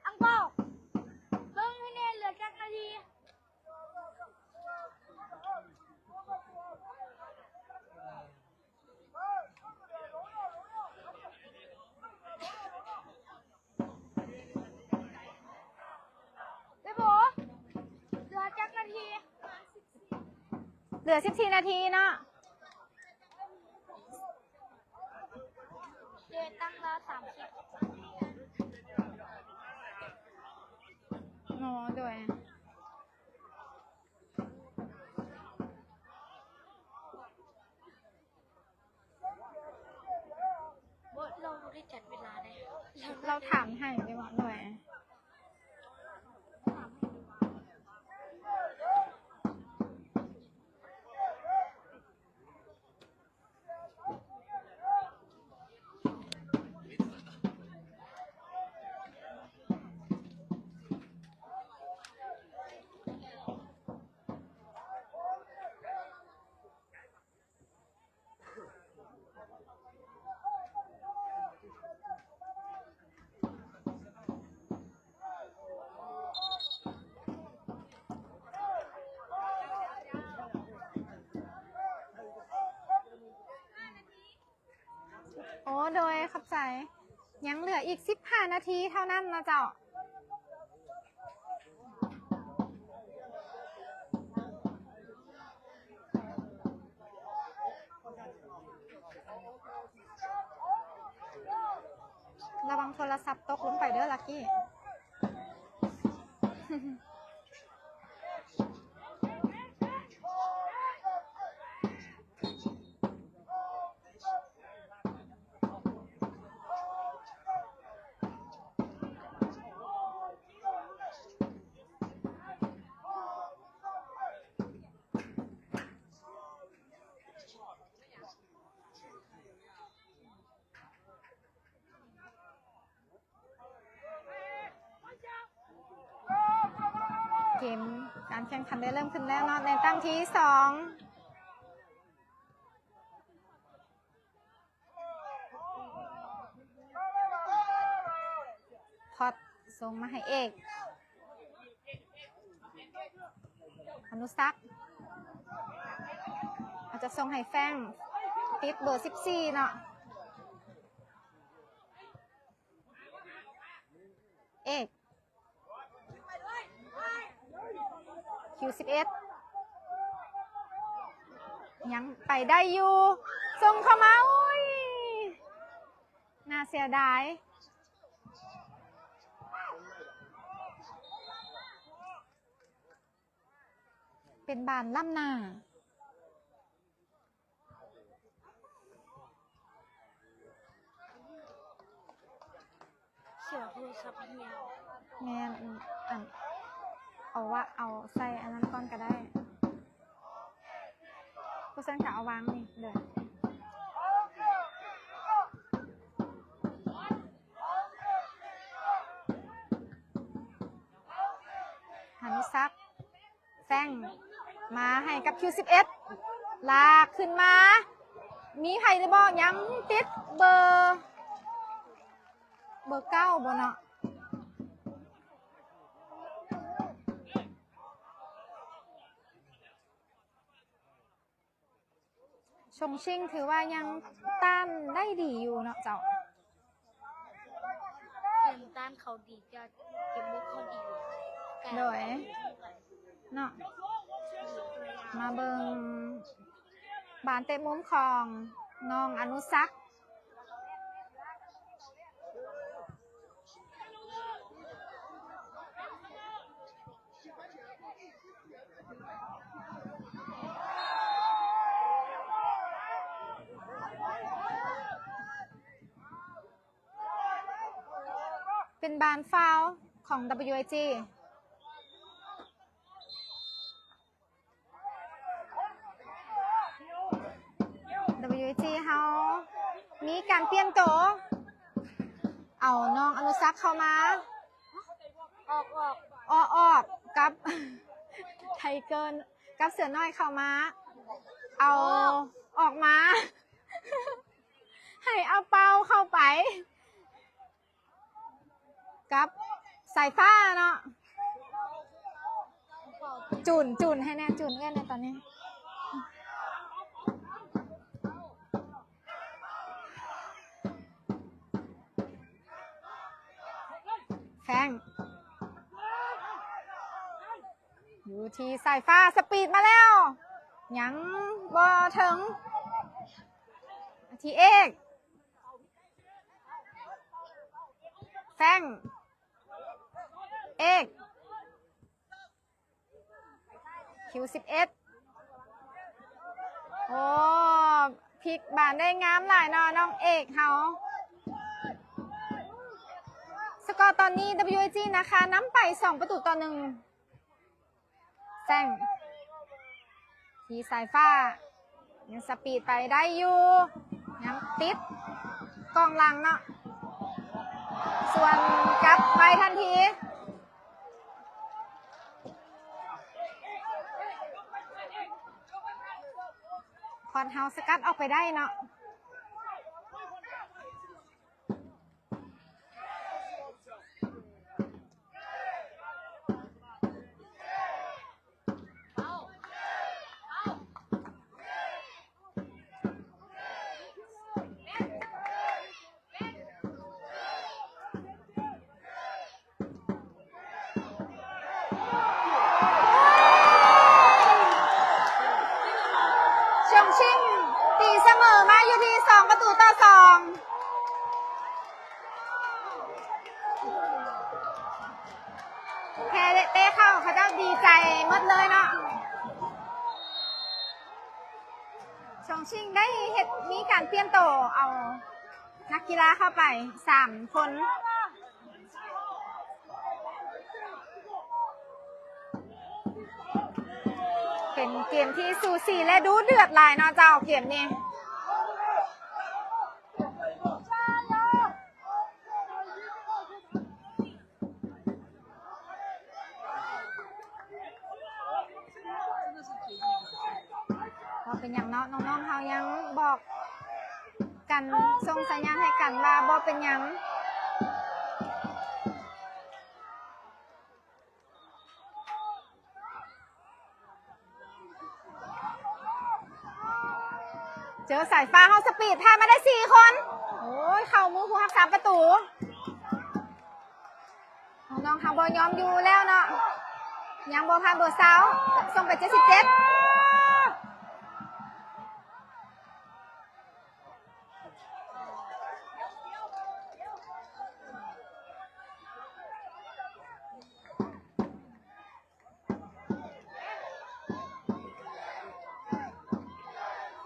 อังเปาบังอันนี้เหลือจักนาทีเหลือ14นาทีเนาะเดี๋ยวตั้งแล้ว30โอ้ด้วยเราได้จัดเวลาได้เราถามให้ดีกว่าหน่อย โดยเข้าใจยังเหลืออีก15 นาทีเท่านั้นนะเจ้าระวังโทรศัพท์ตกลงไปเด้อลักกี้ เกมการแข่งขันได้เริ่มขึ้นแล้วเนาะในตั้งที่2พอดส่งมาให้เอกอนุสักษ์อาจจะส่งให้แฟงติดเบอร์14เนาะเอกQ11 ยังไปได้อยู่ส่งเข้ามาอุ้ยน่าเสียดายเป็นบานล่ำหน้าเสียโทรศัพท์เฮีย แม่เอาว่าเอาใส่อันนั้นก่อนก็ได้ผู้สันขาเอาวางนี่เดี๋ยวหานุซักแซงมาให้กับ Q11 ลากขึ้นมามีใครได้บอกยังติดเบอร์9บ่เนาะชงชิ่งถือว่ายังต้านได้ดีอยู่เนาะเจ้าเกมต้านเขาดีจะเกมบุกเขาดีโดยเนาะมาเบิงบานเตะมุมของน้องอนุสักษ์เป็นบานฟาวล์ของ WIG WIG เขามีการเปลี่ยนโตเอาน้องอนุสักษ์เข้ามาออกกับ ไทเกิลกับเสือน้อยเข้ามาเอาออกมา ให้เอาเป้าเข้าไปกับสายฟ้าเนาะจุนให้แน่จุนกันในตอนนี้แฟงอยู่ที่สายฟ้าสปีดมาแล้วยังบ่ถึงทีเอกแฟงเอก Q11 โอ้พลิกบานได้งามหลายเนาะน้องเอกเขาสกอร์ตอนนี้ WIG นะคะน้ำไป2-1แซงทีสายฟ้ายังสปีดไปได้อยู่ยังติดกองหลังเนาะส่วนกลับไปทันทีพอดเฮาสกัดออกไปได้เนาะ ชิ่งตีเสมอมาอยู่ที่2-2แพ้เตะเข้าเขาจะดีใจหมดเลยเนาะชงชิ่งได้มีการเปลี่ยนโตเอานักกีฬาเข้าไป3 คนเป็นเกมที่สูสีและดูเดือดหลายเนาะเจ้าเกมนี้ก็เป็นอย่างเนาะน้องๆเขายังบอกกันส่งสัญญาณให้กันว่าบ่เป็นหยังเจอสายฟ้าเฮาสปีดแทนมาได้4 คนโอ้ยเข่ามือผู้รักษาประตูน้องๆเขาบ่ยอมอยู่แล้วเนาะยังบ่พาเบอร์20ส่งไป77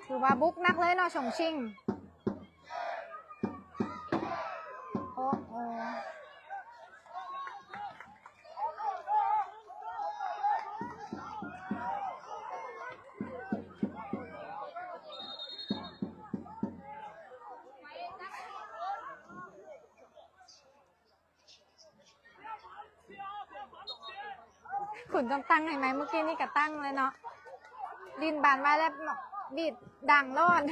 ถือว่าบุกนักเลยเนาะชงชิ่งโอ้โหขุนต้องตั้งให้ไหมเมื่อกี้นี่ก็ตั้งเลยเนาะดินบานไว้แล้วบีดดังรอด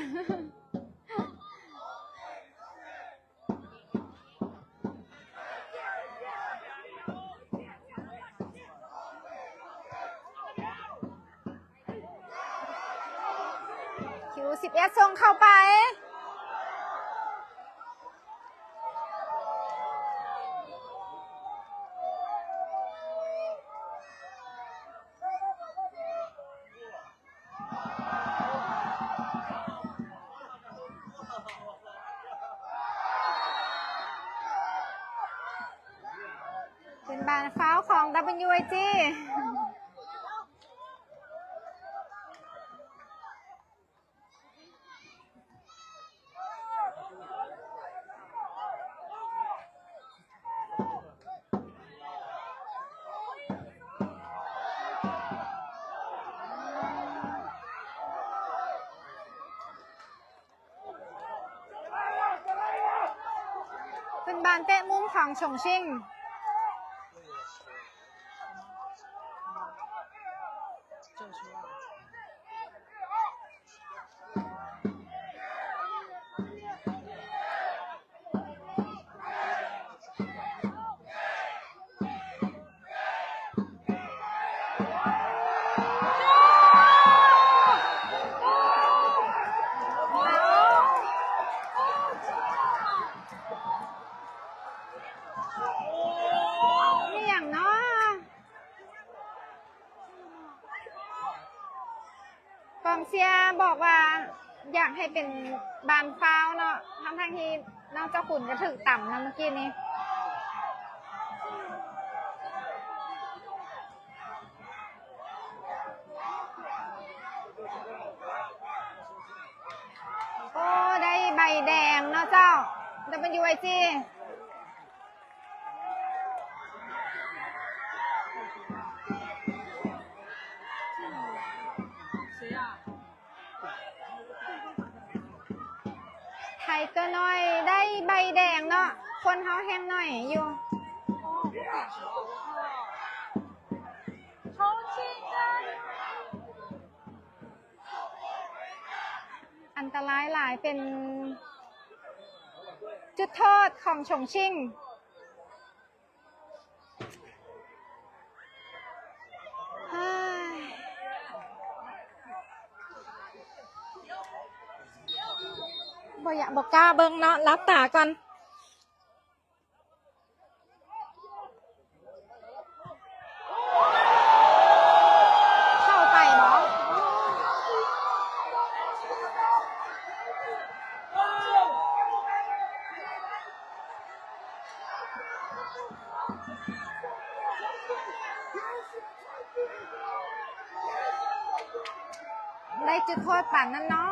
คิว11ส่งเข้าไปเป็นบานฟ้าวของ WIG เป็นบานเตะมุมของชงชิ่งนี่อย่างเนาะกองเชียร์บอกว่าอยากให้เป็นบานฟาวเนาะทั้งที่น้องเจ้าขุนก็ถึกต่ำนะเมื่อกี้นี้โอ้ได้ใบแดงเนาะเจ้า WIG ไทยตัวน้อยได้ใบแดงเนาะคนเขาแห้งหน่อยอยู่อันตรายหลายเป็นจุดโทษของชงชิ่งบ่อยากบอกกล้าเบิ่งเนาะรับตาก่อนเข้าไปบ่ ได้จุดโทษป่านนั้นเนาะ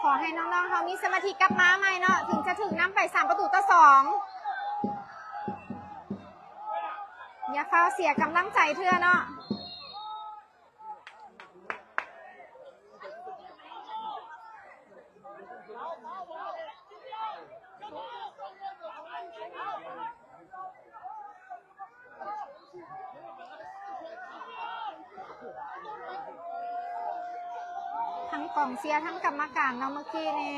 ขอให้น้องๆเขามีสมาธิกลับมาใหม่เนาะถึงจะถึงน้ำไป3-2อย่าเฝ้าเสียกำลังใจเพื่อเนาะทั้งกองเชียร์ทั้งกรรมการเนาะเมื่อกี้นี้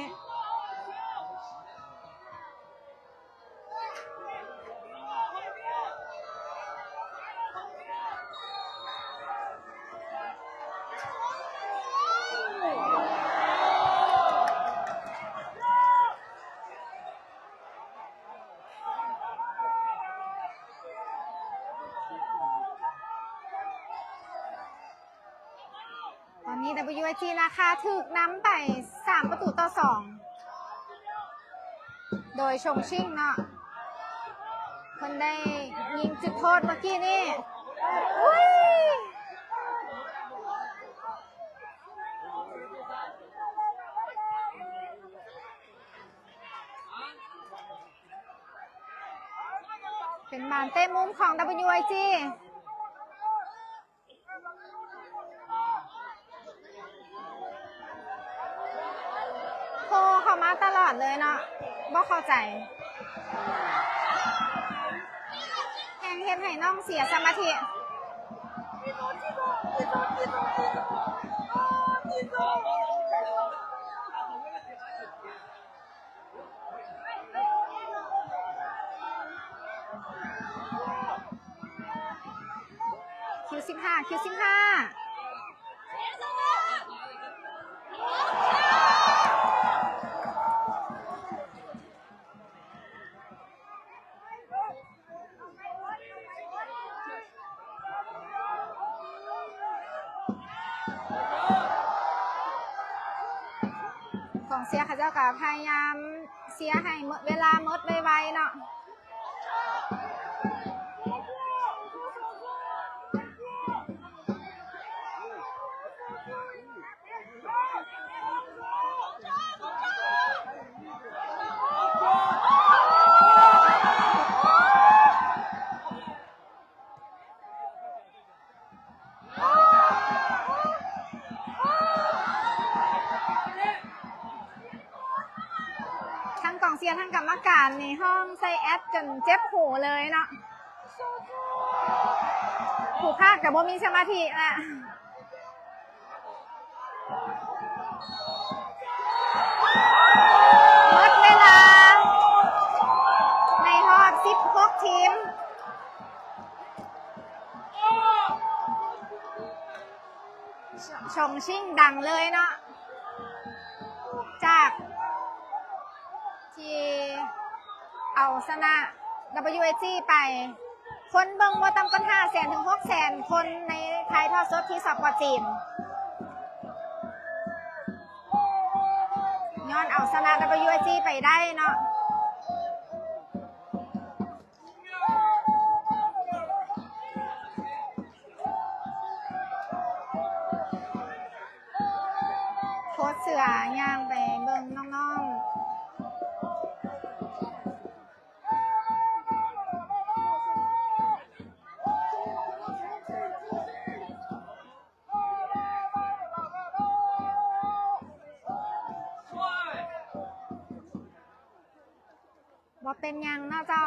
ตอนนี้ WIG นะคะถูกนำไป3-2โดยชงชิ่งเนาะคนได้ยิงจุดโทษเมื่อกี้นี่อุ้ยเป็นบานเต้มุมของ WIG โทรเข้ามาตลอดเลยเนาะบ่เข้าใจแข่งเฮ็ดให้น้องเสียสมาธิคิว15ของเสียค่ะเจ้ากับพยายามเสียให้เวลาหมดไวๆเนาะทั้งกองเชียร์ทั้งกรรมการในห้องใส่แอดจนเจ็บหูเลยเนาะผู้ภาคกับบ่มีสมาธิแหละหมดเวลาในรอบ16ทีมชงชิ่งดังเลยเนาะจากที่เอาชนะ WIG ไปคนเบิ่งว่าต่ำกว่า500,000 ถึง 600,000 คนในไทยทอดสดที่สปจีนย้อนเอาชนะ WIG ไปได้เนาะโค้ชเสือย่างไปเบิ่งน้องๆว่าเป็นยังเนาะเจ้า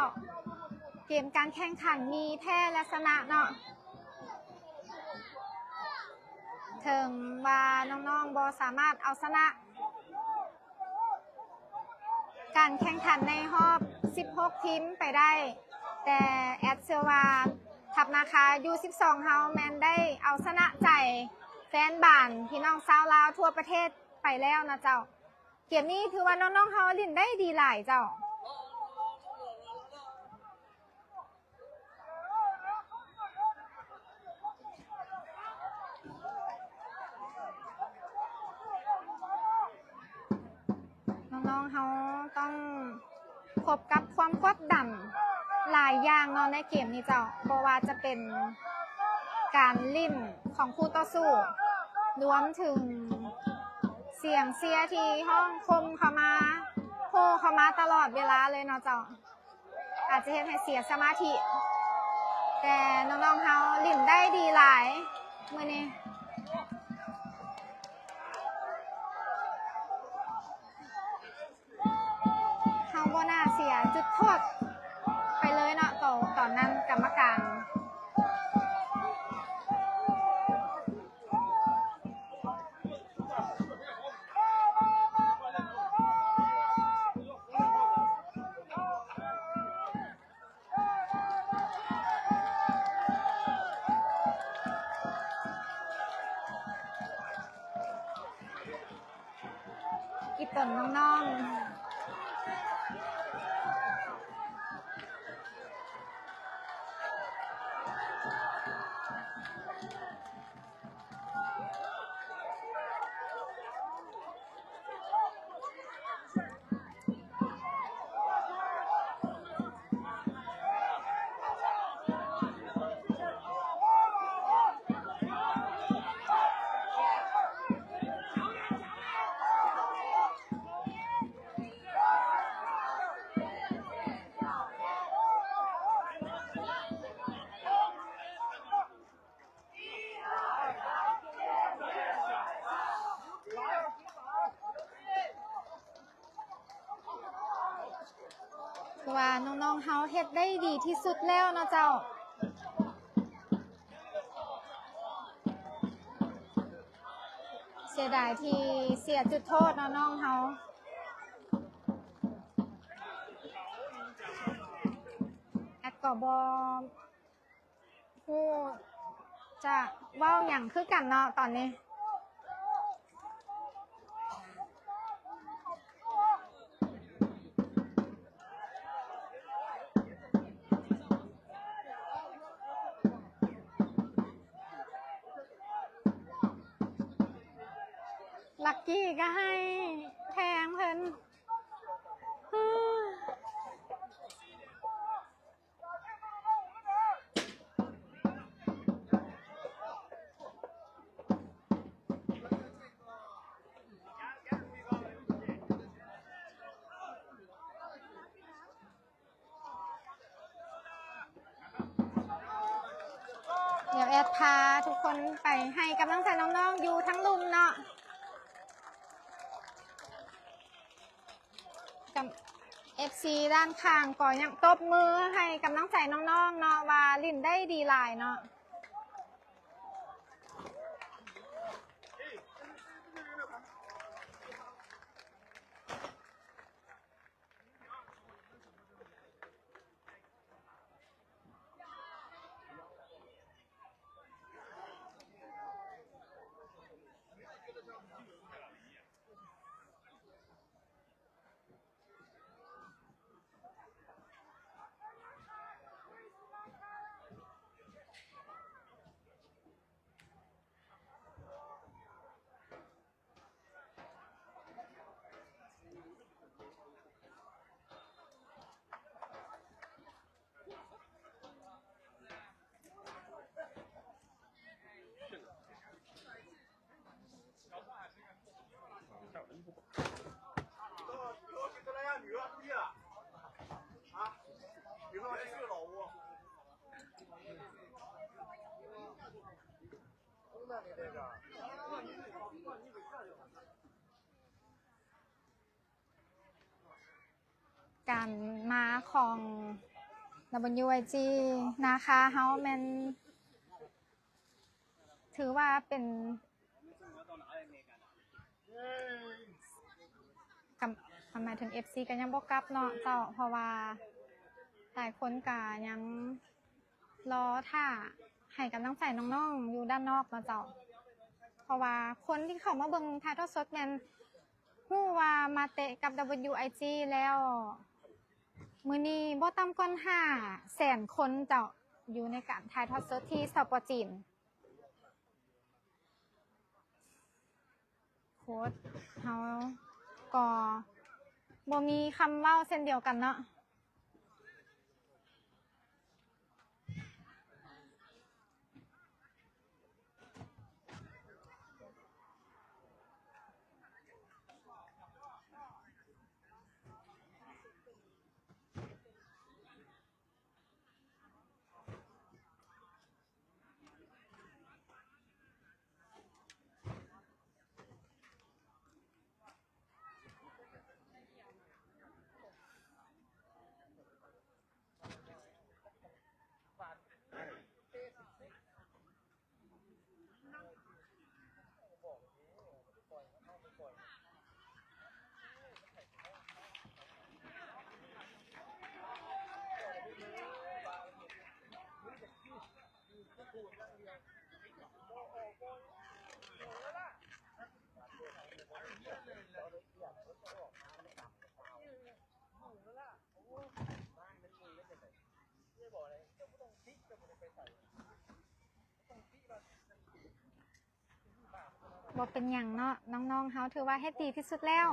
เกมการแข่งขันมีแพ้และชนะเนาะถึงว่าน้องๆบ่สามารถเอาชนะการแข่งขันในรอบ16ทีมไปได้แต่แอดเชื่อว่าทัพนาคาU12เฮาแมนได้เอาชนะใจแฟนบ้านพี่น้องชาวลาวทั่วประเทศไปแล้วนะเจ้าเกมนี้ถือว่าน้องๆเฮาเล่นได้ดีหลายเจ้าน้องๆเขาต้องพบกับความกดดันหลายอย่างเนาะในเกมนี้เจ้าบ่ว่าจะเป็น การลิ่นของคู่ต่อสู้รวมถึงเสียงเชียร์ที่ห้องคมเข้ามาโฮเข้ามาตลอดเวลาเลยเนาะเจ้าอาจจะเฮ็ดให้เสียสมาธิแต่น้องๆเฮาลิ่นได้ดีหลายมื้อนี้เฮาบ่น่าเสียจุดโทษไปเลยเนาะตอนนั้นกรรมการอีตนน้องๆว่าน้องๆเฮาเฮ็ดได้ดีที่สุดแล้วเนาะเจ้าเสียดายที่เสียจุดโทษเนาะน้องเฮาแอดก็บ่ฮู้จะเว้าหยังคือกันเนาะตอนนี้ลักกี้ก็ให้แทงเพิ่นเดี๋ยวแอดพาทุกคนไปให้กำลังใจน้องๆอยู่ทั้งลุมเนาะกับ FC ด้านข้างก็ยังตบมือให้กำลังใจน้องๆเนาะว่าลิ่นได้ดีหลายเนาะการมาของ WYG นะคะเฮาแมนถือว่าเป็นหมายถึง FC ก็ยังบ่กลับเนาะเจ้าเพราะว่าหลายคนก็ยังรอท่าให้กำลังใจน้องๆอยู่ด้านนอกเนาะเจ้าเพราะว่าคนที่เข้ามาเบิ่งถ่ายทอดสดแม่นฮู้ว่ามาเตะกับ WYG แล้วมื้อนี้บ่ต่ำกว่า500,000 คนเจ้าอยู่ในการถ่ายทอดสดที่สป.จีนโค้ชเฮาก็บ่มีคำเว้าเช่นเดียวกันเนาะ บ่เป็นหยังเนาะน้องๆเฮาถือว่าเฮ็ดดีที่สุดแล้ว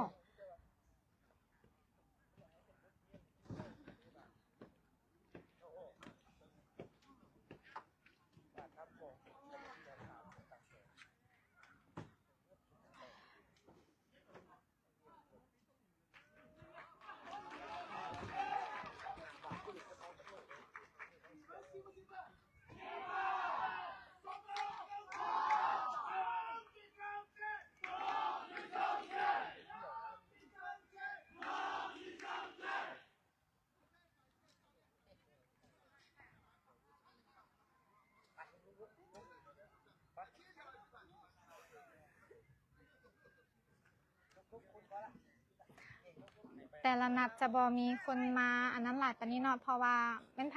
แต่ละนัดจะบ่มีคนมาอันนั้นหลายปานนี้เนาะเพราะว่าเป็นไผ